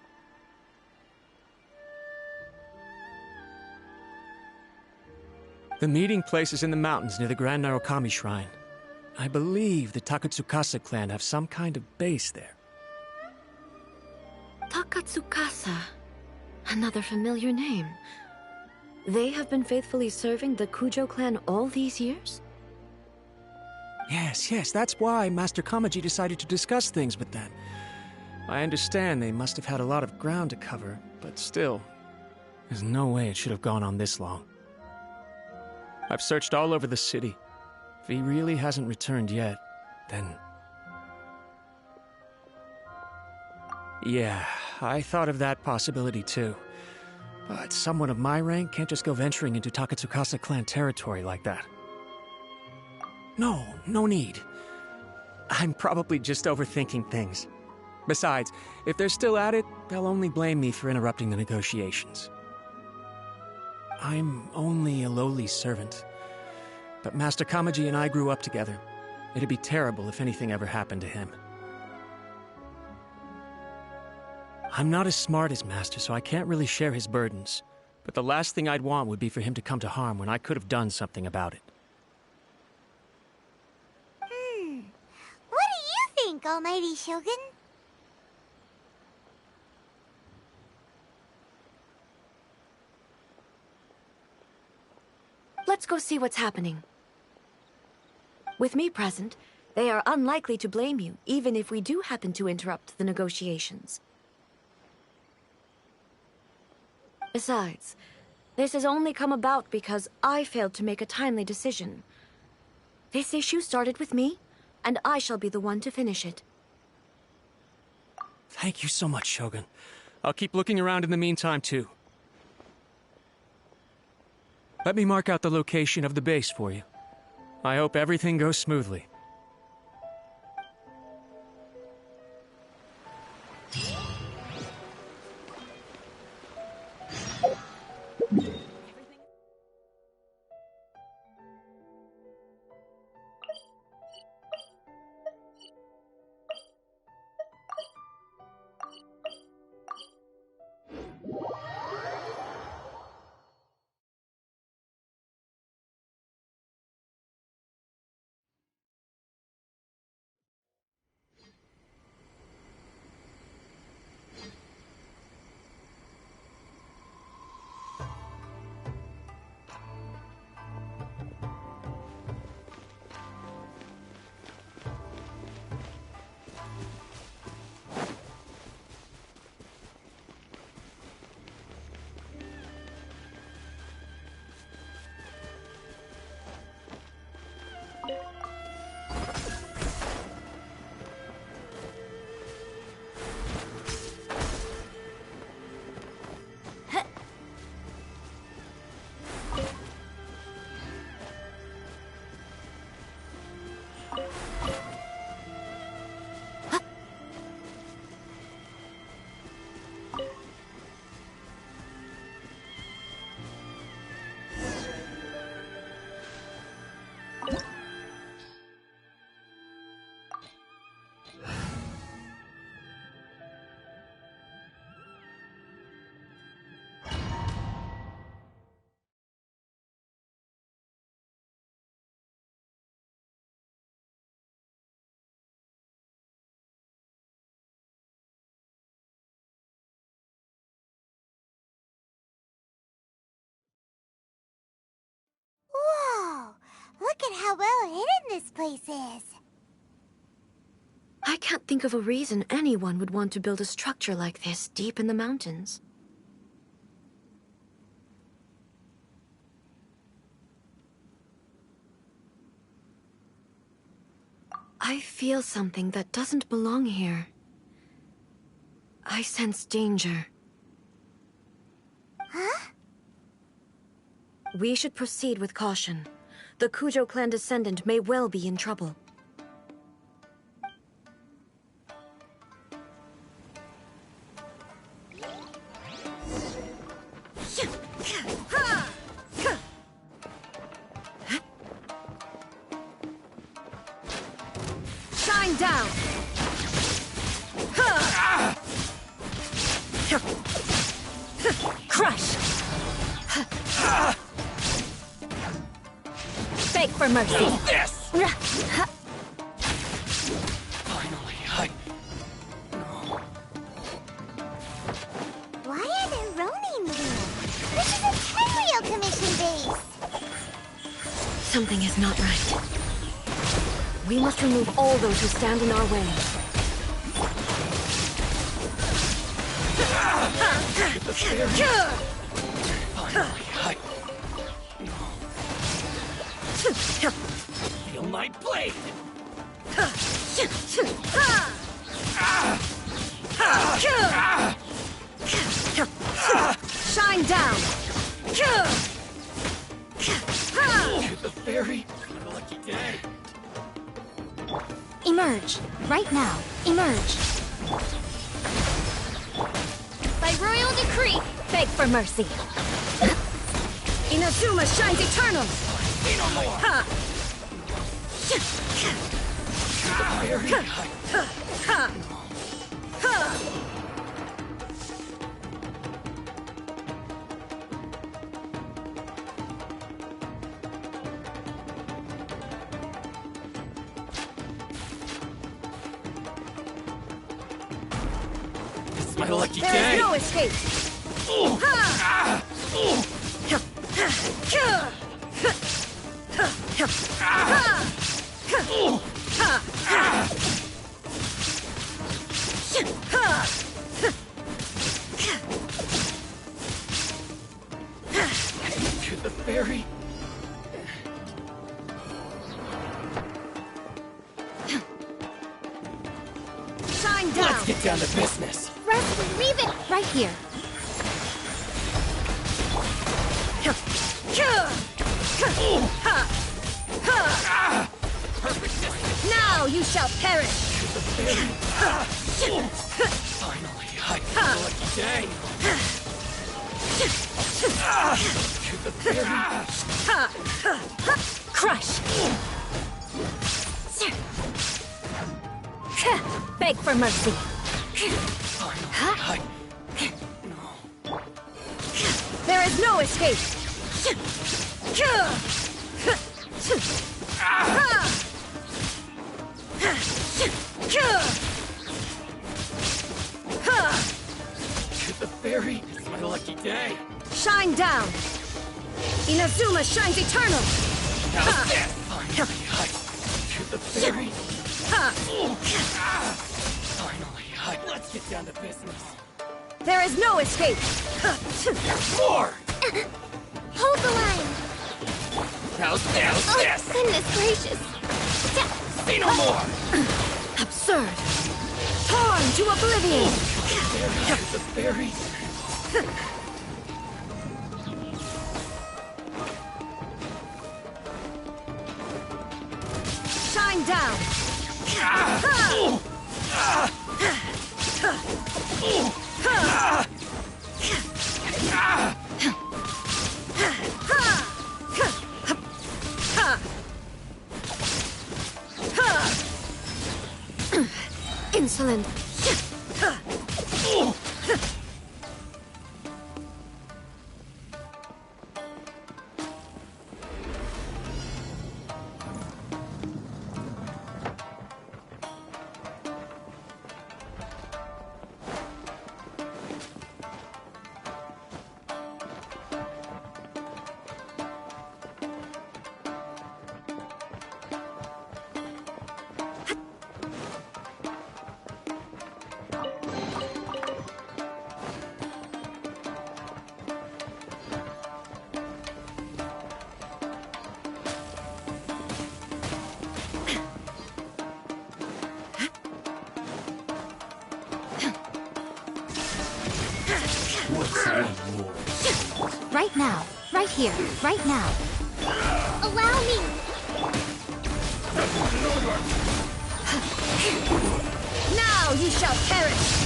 The meeting place is in the mountains near the Grand Narukami Shrine. I believe the Takatsukasa clan have some kind of base there. Takatsukasa. Another familiar name. They have been faithfully serving the Kujo clan all these years? Yes, that's why Master Kamaji decided to discuss things with them. I understand they must have had a lot of ground to cover, but still, there's no way it should have gone on this long. I've searched all over the city. If he really hasn't returned yet, then... Yeah, I thought of that possibility too. But someone of my rank can't just go venturing into Takatsukasa clan territory like that. No need. I'm probably just overthinking things. Besides, if they're still at it, they'll only blame me for interrupting the negotiations. I'm only a lowly servant. But Master Kamaji and I grew up together. It'd be terrible if anything ever happened to him. I'm not as smart as Master, so I can't really share his burdens. But the last thing I'd want would be for him to come to harm when I could have done something about it. What do you think, Almighty Shogun? Let's go see what's happening. With me present, they are unlikely to blame you, even if we do happen to interrupt the negotiations. Besides, this has only come about because I failed to make a timely decision. This issue started with me, and I shall be the one to finish it. Thank you so much, Shogun. I'll keep looking around in the meantime, too. Let me mark out the location of the base for you. I hope everything goes smoothly. Whoa! Look at how well hidden this place is. I can't think of a reason anyone would want to build a structure like this deep in the mountains. I feel something that doesn't belong here. I sense danger. Huh? We should proceed with caution. The Kujo clan descendant may well be in trouble. Shine down! Crush! Beg for mercy. This! Finally, Why are there Ronin here? This is a Tenryou Commission base! Something is not right. We must remove all those who stand in our way. Feel my blade! Shine down! The fairy! What a lucky day! Emerge. Right now. Emerge. By royal decree, beg for mercy. Inazuma shines eternal! Say no more! It's my lucky There day! is no escape! To the fairy! Shine down! Let's get down to business! Rest, leave it right here. Now you shall perish! Finally, I feel a lucky day! To the fairy! Crush! Beg for mercy! Finally, There is no escape! To the fairy! It's my lucky day! Shine down! Inazuma shines eternal! How's this? Finally, to the fairy! Finally, let's get down to business! There is no escape! More! Hold the line! How's this? Oh, goodness gracious! Say no more! Absurd! Torn to oblivion! To the fairy! Shine down! Insolent. Right now. Right here. Right now. Allow me! Now you shall perish!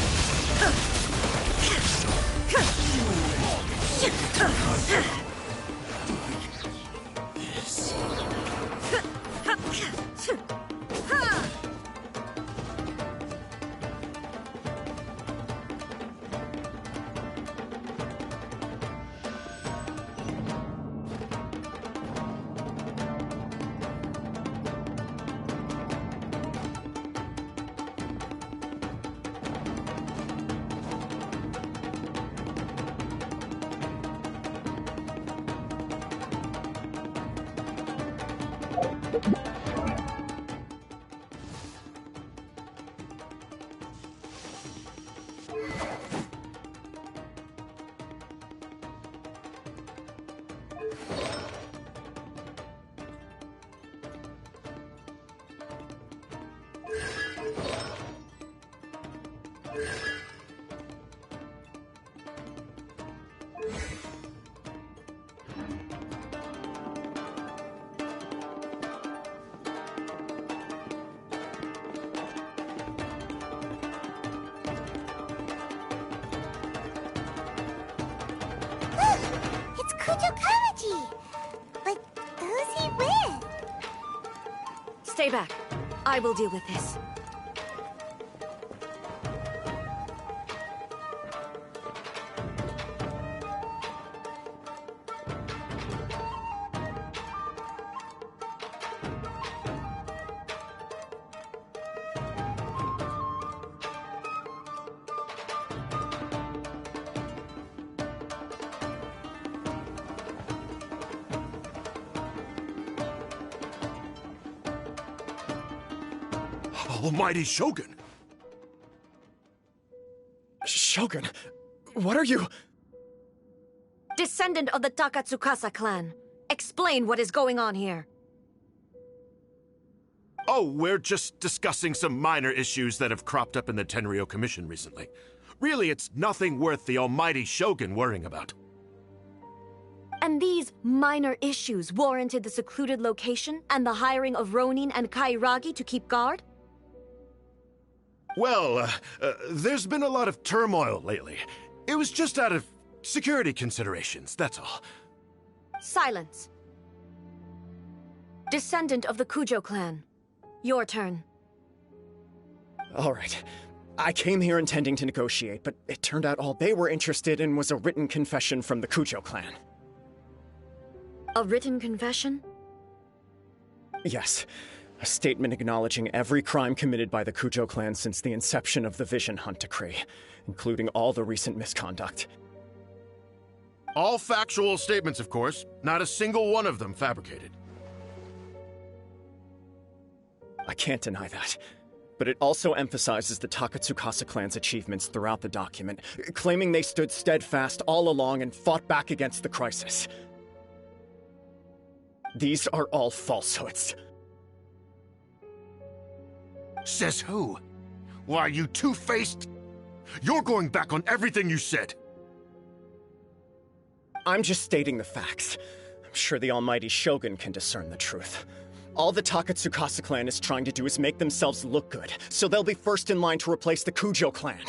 Kujo Kamaji! But who's he with? Stay back. I will deal with this. Almighty Shogun! Shogun, what are you? Descendant of the Takatsukasa clan. Explain what is going on here. Oh, we're just discussing some minor issues that have cropped up in the Tenryou Commission recently. Really, it's nothing worth the Almighty Shogun worrying about. And these minor issues warranted the secluded location and the hiring of Ronin and Kairagi to keep guard? Well, there's been a lot of turmoil lately. It was just out of security considerations, that's all. Silence. Descendant of the Kujo clan. Your turn. All right. I came here intending to negotiate, but it turned out all they were interested in was a written confession from the Kujo clan. A written confession? Yes. A statement acknowledging every crime committed by the Kujo clan since the inception of the Vision Hunt Decree, including all the recent misconduct. All factual statements, of course. Not a single one of them fabricated. I can't deny that. But it also emphasizes the Takatsukasa clan's achievements throughout the document, claiming they stood steadfast all along and fought back against the crisis. These are all falsehoods. Says who? Why, are you two-faced? You're going back on everything you said. I'm just stating the facts. I'm sure the almighty Shogun can discern the truth. All the Takatsukasa clan is trying to do is make themselves look good, so they'll be first in line to replace the Kujo clan.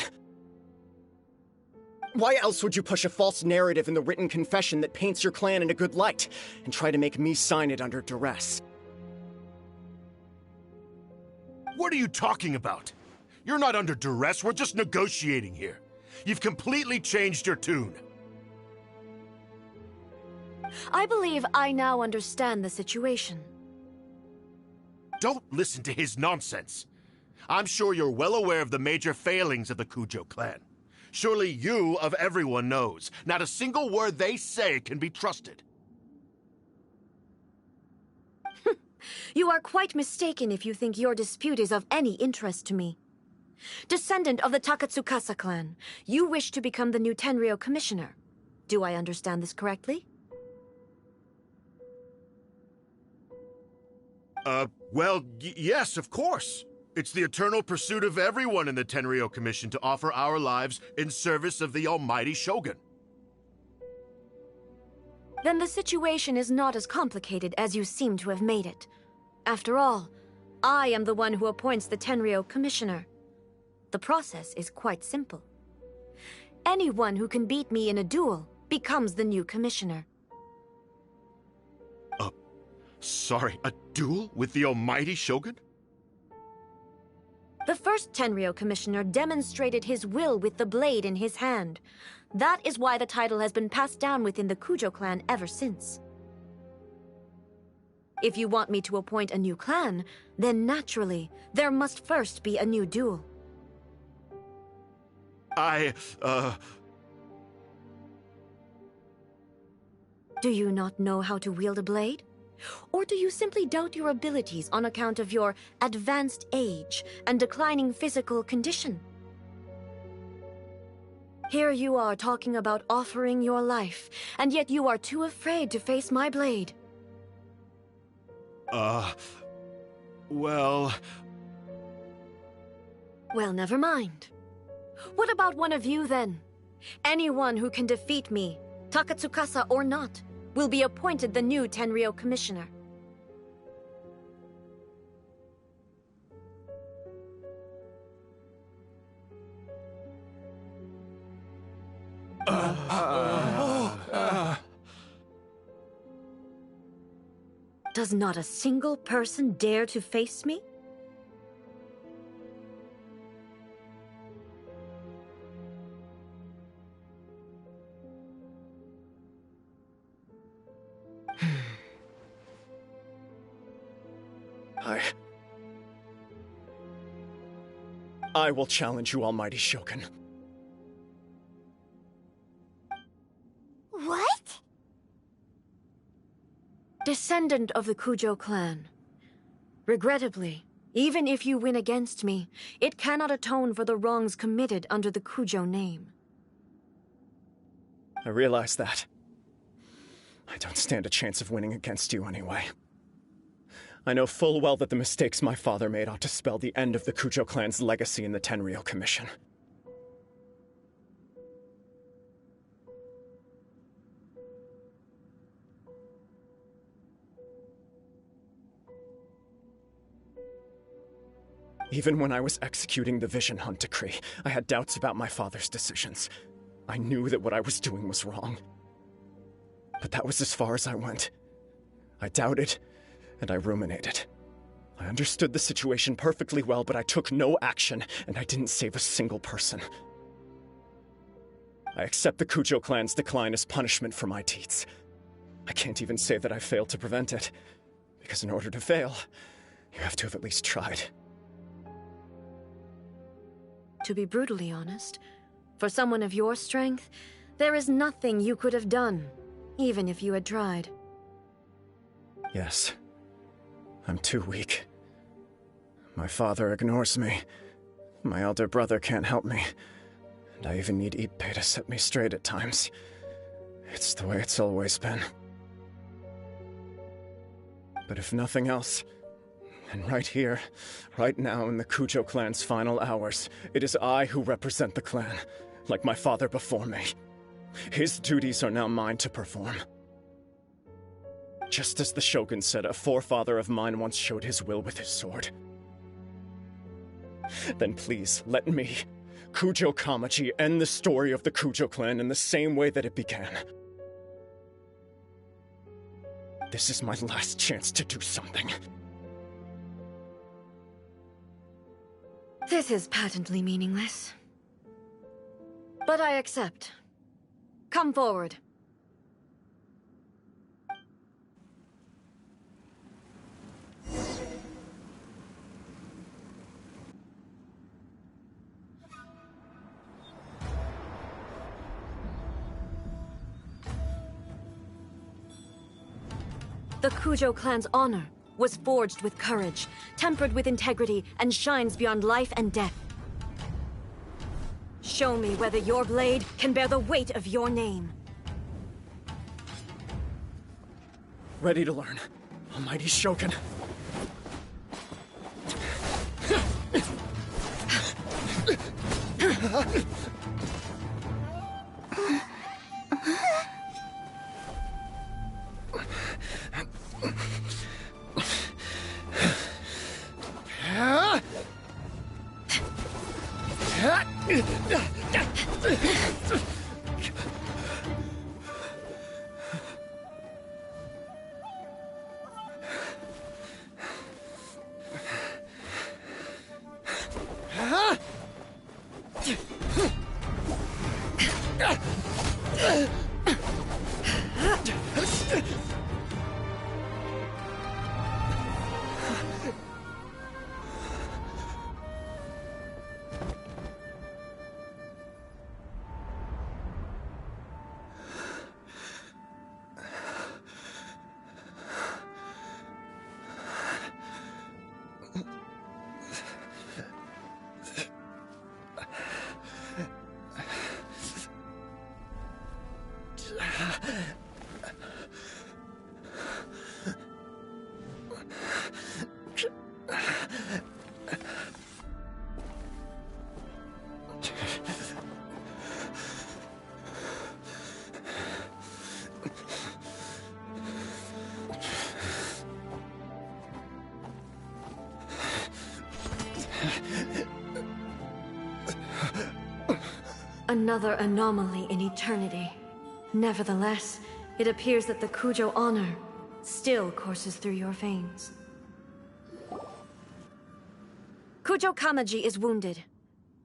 Why else would you push a false narrative in the written confession that paints your clan in a good light, and try to make me sign it under duress? What are you talking about? You're not under duress, we're just negotiating here. You've completely changed your tune. I believe I now understand the situation. Don't listen to his nonsense. I'm sure you're well aware of the major failings of the Kujo clan. Surely you, of everyone, knows. Not a single word they say can be trusted. You are quite mistaken if you think your dispute is of any interest to me. Descendant of the Takatsukasa clan, you wish to become the new Tenryou commissioner. Do I understand this correctly? Well, yes, of course. It's the eternal pursuit of everyone in the Tenryou Commission to offer our lives in service of the almighty Shogun. Then the situation is not as complicated as you seem to have made it. After all, I am the one who appoints the Tenryou commissioner. The process is quite simple. Anyone who can beat me in a duel becomes the new commissioner. Sorry, a duel with the almighty Shogun? The first Tenryou commissioner demonstrated his will with the blade in his hand. That is why the title has been passed down within the Kujo clan ever since. If you want me to appoint a new clan, then naturally, there must first be a new duel. Do you not know how to wield a blade? Or do you simply doubt your abilities on account of your advanced age and declining physical condition? Here you are talking about offering your life, and yet you are too afraid to face my blade. Well, never mind. What about one of you, then? Anyone who can defeat me, Takatsukasa or not, will be appointed the new Tenryou commissioner. Does not a single person dare to face me? I will challenge you, Almighty Shogun. What? Descendant of the Kujo clan. Regrettably, even if you win against me, it cannot atone for the wrongs committed under the Kujo name. I realize that. I don't stand a chance of winning against you anyway. I know full well that the mistakes my father made ought to spell the end of the Kujo clan's legacy in the Tenryou Commission. Even when I was executing the Vision Hunt decree, I had doubts about my father's decisions. I knew that what I was doing was wrong. But that was as far as I went. I doubted, and I ruminated. I understood the situation perfectly well, but I took no action, and I didn't save a single person. I accept the Kujo clan's decline as punishment for my deeds. I can't even say that I failed to prevent it, because in order to fail, you have to have at least tried. To be brutally honest, for someone of your strength, there is nothing you could have done, even if you had tried. Yes. I'm too weak. My father ignores me. My elder brother can't help me. And I even need Ippei to set me straight at times. It's the way it's always been. But if nothing else, and right here, right now in the Kujo clan's final hours, it is I who represent the clan, like my father before me. His duties are now mine to perform. Just as the Shogun said, a forefather of mine once showed his will with his sword. Then please, let me, Kujo Kamaji, end the story of the Kujo clan in the same way that it began. This is my last chance to do something. This is patently meaningless. But I accept. Come forward. The Kujo clan's honor was forged with courage, tempered with integrity, and shines beyond life and death. Show me whether your blade can bear the weight of your name. Ready to learn, Almighty Shogun. Another anomaly in eternity. Nevertheless, it appears that the Kujo honor still courses through your veins. Kujo Kamaji is wounded.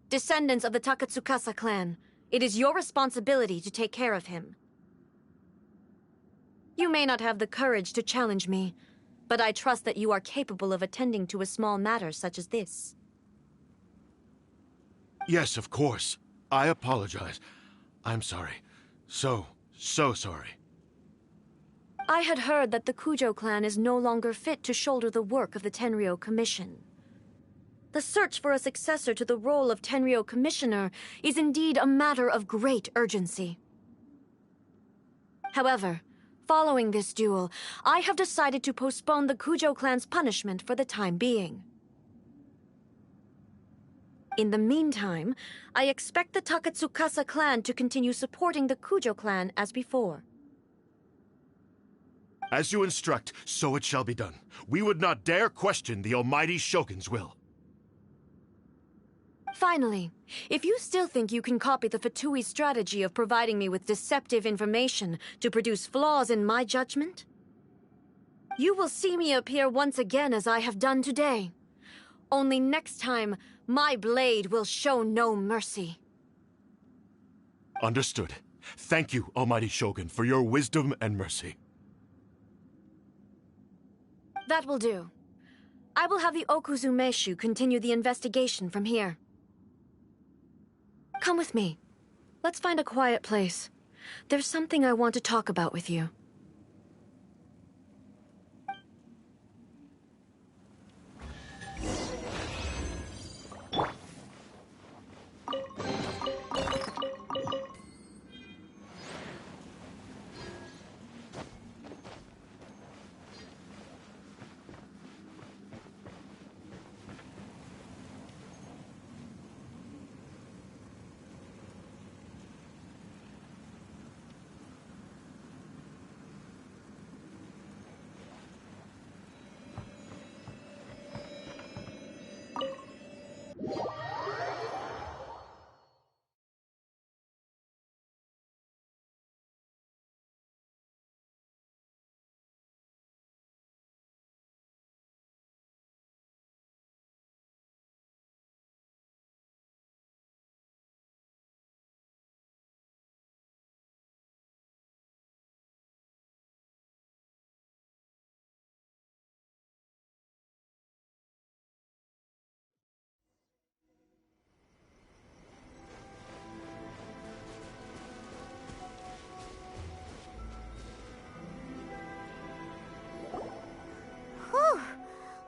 Descendants of the Takatsukasa clan, it is your responsibility to take care of him. You may not have the courage to challenge me, but I trust that you are capable of attending to a small matter such as this. Yes, of course. I apologize. I'm sorry. So sorry. I had heard that the Kujo clan is no longer fit to shoulder the work of the Tenryou Commission. The search for a successor to the role of Tenryou Commissioner is indeed a matter of great urgency. However, following this duel, I have decided to postpone the Kujo clan's punishment for the time being. In the meantime, I expect the Takatsukasa clan to continue supporting the Kujo clan as before. As you instruct, so it shall be done. We would not dare question the almighty Shogun's will. Finally, if you still think you can copy the Fatui strategy of providing me with deceptive information to produce flaws in my judgment, you will see me appear once again as I have done today. Only next time, my blade will show no mercy. Understood. Thank you, almighty Shogun, for your wisdom and mercy. That will do. I will have the Okuzumeshu continue the investigation from here. Come with me. Let's find a quiet place. There's something I want to talk about with you.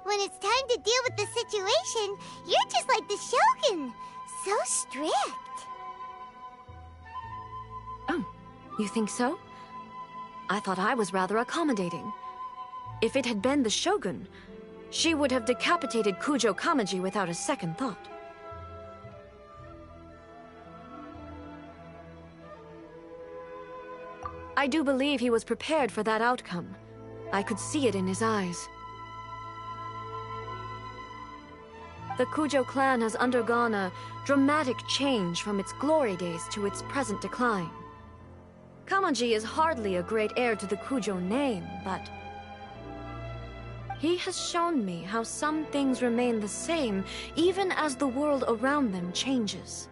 When it's time to deal with the situation, you're just like the Shogun. So strict. Oh, you think so? I thought I was rather accommodating. If it had been the Shogun, she would have decapitated Kujo Kamaji without a second thought. I do believe he was prepared for that outcome. I could see it in his eyes. The Kujo clan has undergone a dramatic change from its glory days to its present decline. Kamaji is hardly a great heir to the Kujo name, but he has shown me how some things remain the same even as the world around them changes.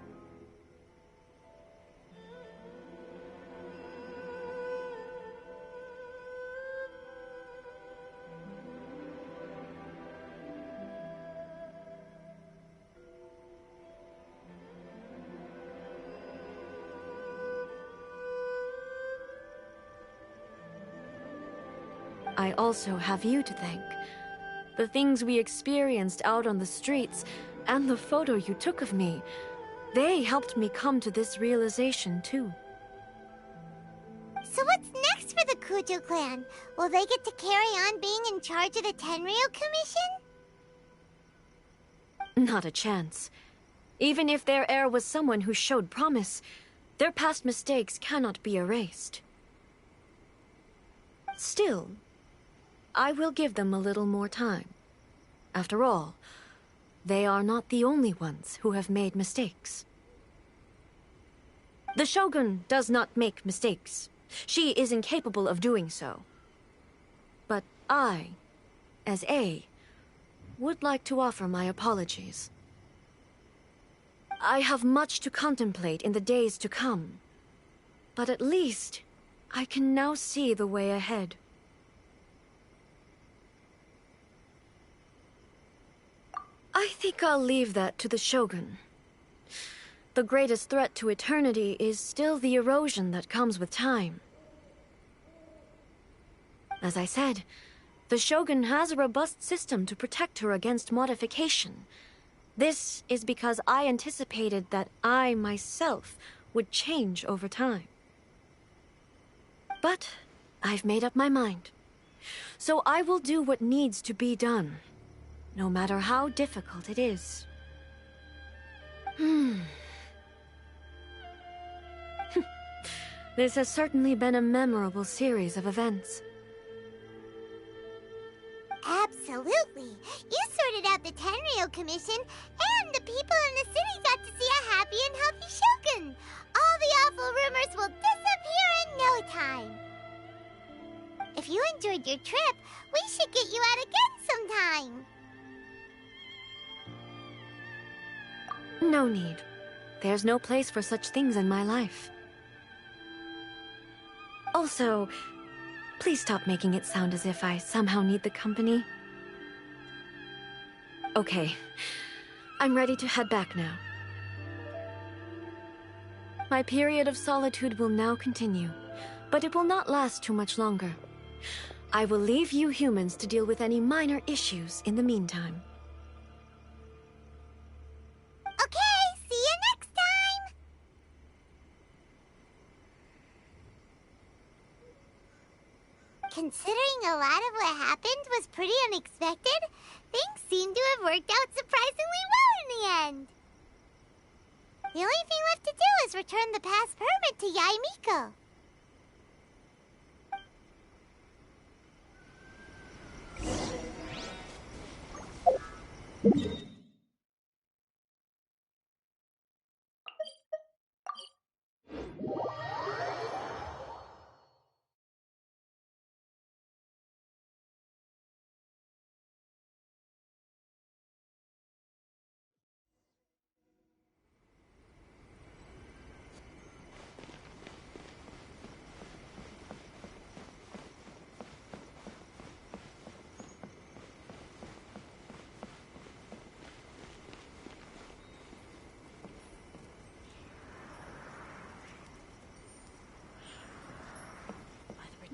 I also have you to thank. The things we experienced out on the streets, and the photo you took of me, they helped me come to this realization too. So what's next for the Kujo clan? Will they get to carry on being in charge of the Tenryou Commission? Not a chance. Even if their heir was someone who showed promise, their past mistakes cannot be erased. Still, I will give them a little more time. After all, they are not the only ones who have made mistakes. The Shogun does not make mistakes. She is incapable of doing so. But I, as A, would like to offer my apologies. I have much to contemplate in the days to come, but at least I can now see the way ahead. I think I'll leave that to the Shogun. The greatest threat to eternity is still the erosion that comes with time. As I said, the Shogun has a robust system to protect her against modification. This is because I anticipated that I myself would change over time. But I've made up my mind. So I will do what needs to be done, no matter how difficult it is. This has certainly been a memorable series of events. Absolutely. You sorted out the Tenryou Commission, and the people in the city got to see a happy and healthy Shogun. All the awful rumors will disappear in no time. If you enjoyed your trip, we should get you out again sometime. No need. There's no place for such things in my life. Also, please stop making it sound as if I somehow need the company. Okay, I'm ready to head back now. My period of solitude will now continue, but it will not last too much longer. I will leave you humans to deal with any minor issues in the meantime. Okay, see you next time! Considering a lot of what happened was pretty unexpected, things seem to have worked out surprisingly well in the end. The only thing left to do is return the pass permit to Yae Miko.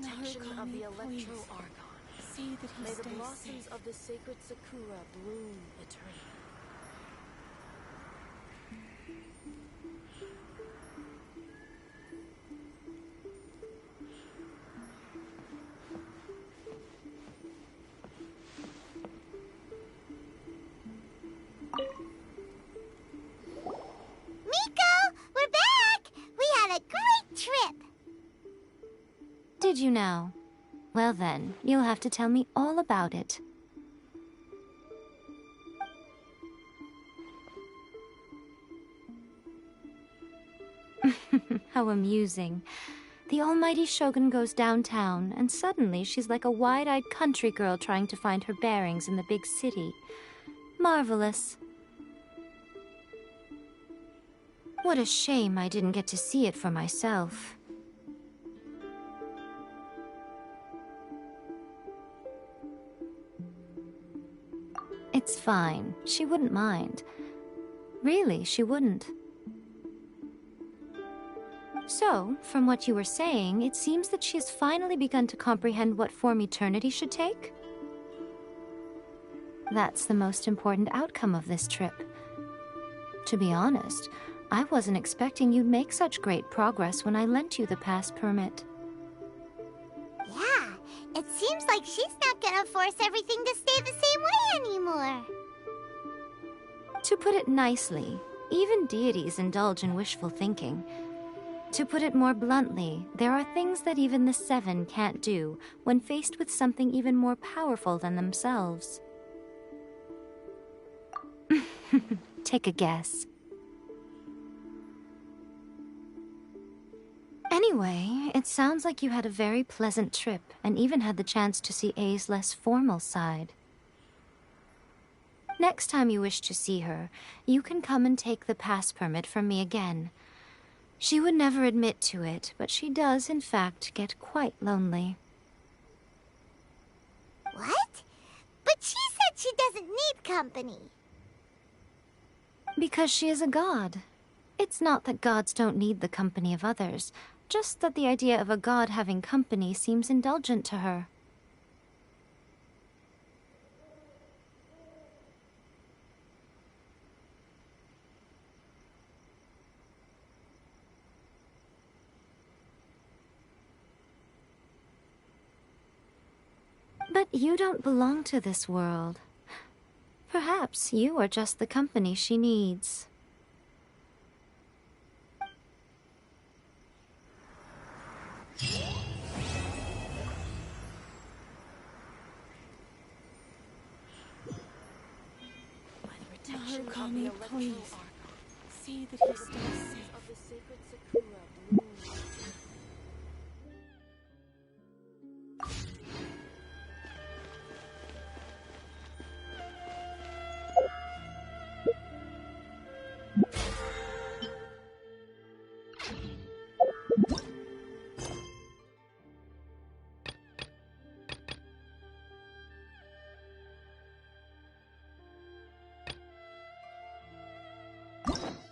Protection of the Electro Argon. See that he May the stays blossoms safe. of the sacred Sakura bloom eternally. Miko, we're back! We had a great trip! Did you now? Well then, you'll have to tell me all about it. How amusing. The almighty Shogun goes downtown, and suddenly she's like a wide-eyed country girl trying to find her bearings in the big city. Marvelous. What a shame I didn't get to see it for myself. It's fine. She wouldn't mind. Really, she wouldn't. So, from what you were saying, it seems that she has finally begun to comprehend what form eternity should take? That's the most important outcome of this trip. To be honest, I wasn't expecting you'd make such great progress when I lent you the pass permit. Yeah, it seems like she's not gonna force everything to stay the same way anymore. To put it nicely, even deities indulge in wishful thinking. To put it more bluntly, there are things that even the Seven can't do when faced with something even more powerful than themselves. Take a guess. Anyway, it sounds like you had a very pleasant trip, and even had the chance to see A's less formal side. Next time you wish to see her, you can come and take the pass permit from me again. She would never admit to it, but she does, in fact, get quite lonely. What? But she said she doesn't need company. Because she is a god. It's not that gods don't need the company of others, just that the idea of a god having company seems indulgent to her. But you don't belong to this world. Perhaps you are just the company she needs. Narukami, please. See that he stays safe. Of the sacred Sakura bloom.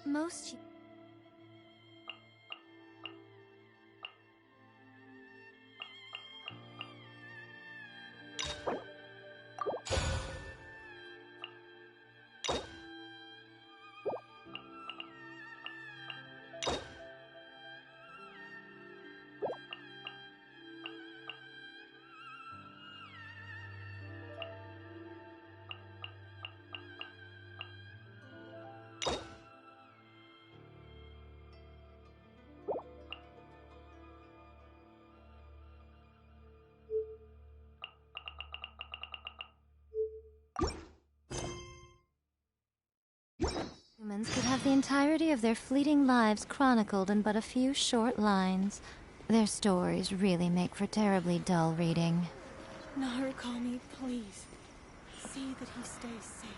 Most... Humans could have the entirety of their fleeting lives chronicled in but a few short lines. Their stories really make for terribly dull reading. Narukami, please. See that he stays safe.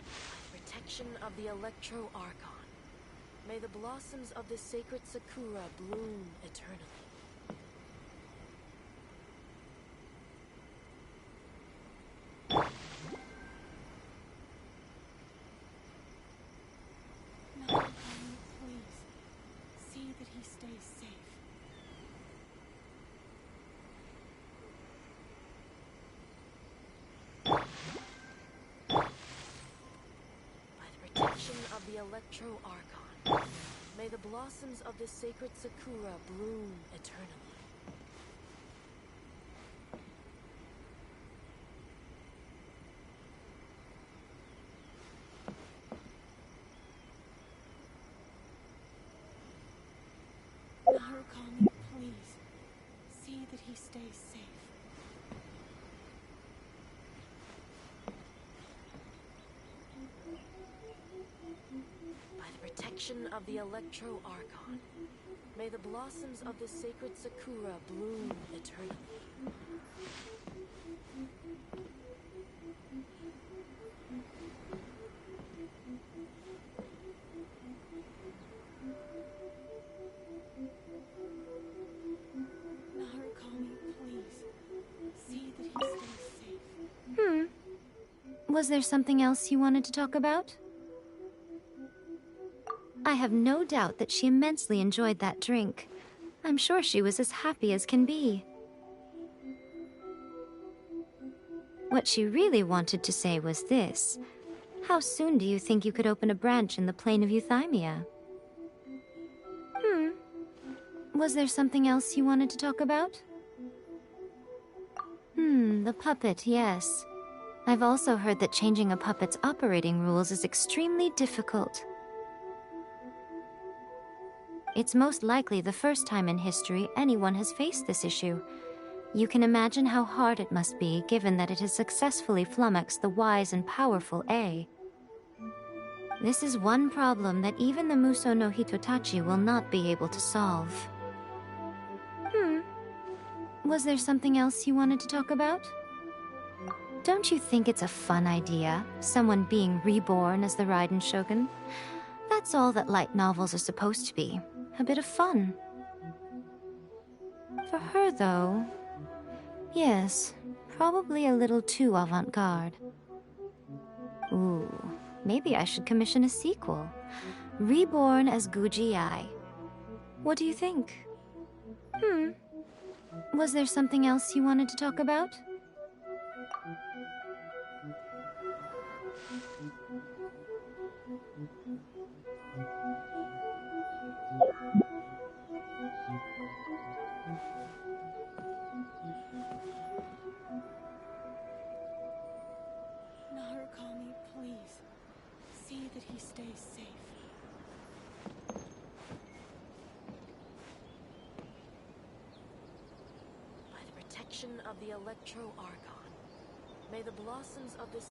By the protection of the Electro Archon, may the blossoms of the sacred Sakura bloom eternally. Of the Electro Archon, may the blossoms of the sacred Sakura bloom eternally. Narukami, please, see that he stays safe. Of the Electro Archon, may the blossoms of the sacred Sakura bloom eternally. Narukami, please, see that he stays safe. Was there something else you wanted to talk about? I have no doubt that she immensely enjoyed that drink. I'm sure she was as happy as can be. What she really wanted to say was this. How soon do you think you could open a branch in the plane of Euthymia? Was there something else you wanted to talk about? The puppet, yes. I've also heard that changing a puppet's operating rules is extremely difficult. It's most likely the first time in history anyone has faced this issue. You can imagine how hard it must be, given that it has successfully flummoxed the wise and powerful A. This is one problem that even the Muso no Hitotachi will not be able to solve. Was there something else you wanted to talk about? Don't you think it's a fun idea, someone being reborn as the Raiden Shogun? That's all that light novels are supposed to be, a bit of fun. For her, though, yes, probably a little too avant-garde. Ooh, maybe I should commission a sequel. Reborn as Guji Ai. What do you think? Was there something else you wanted to talk about? Narukami, please. See that he stays safe. By the protection of the Electro Archon, may the blossoms of this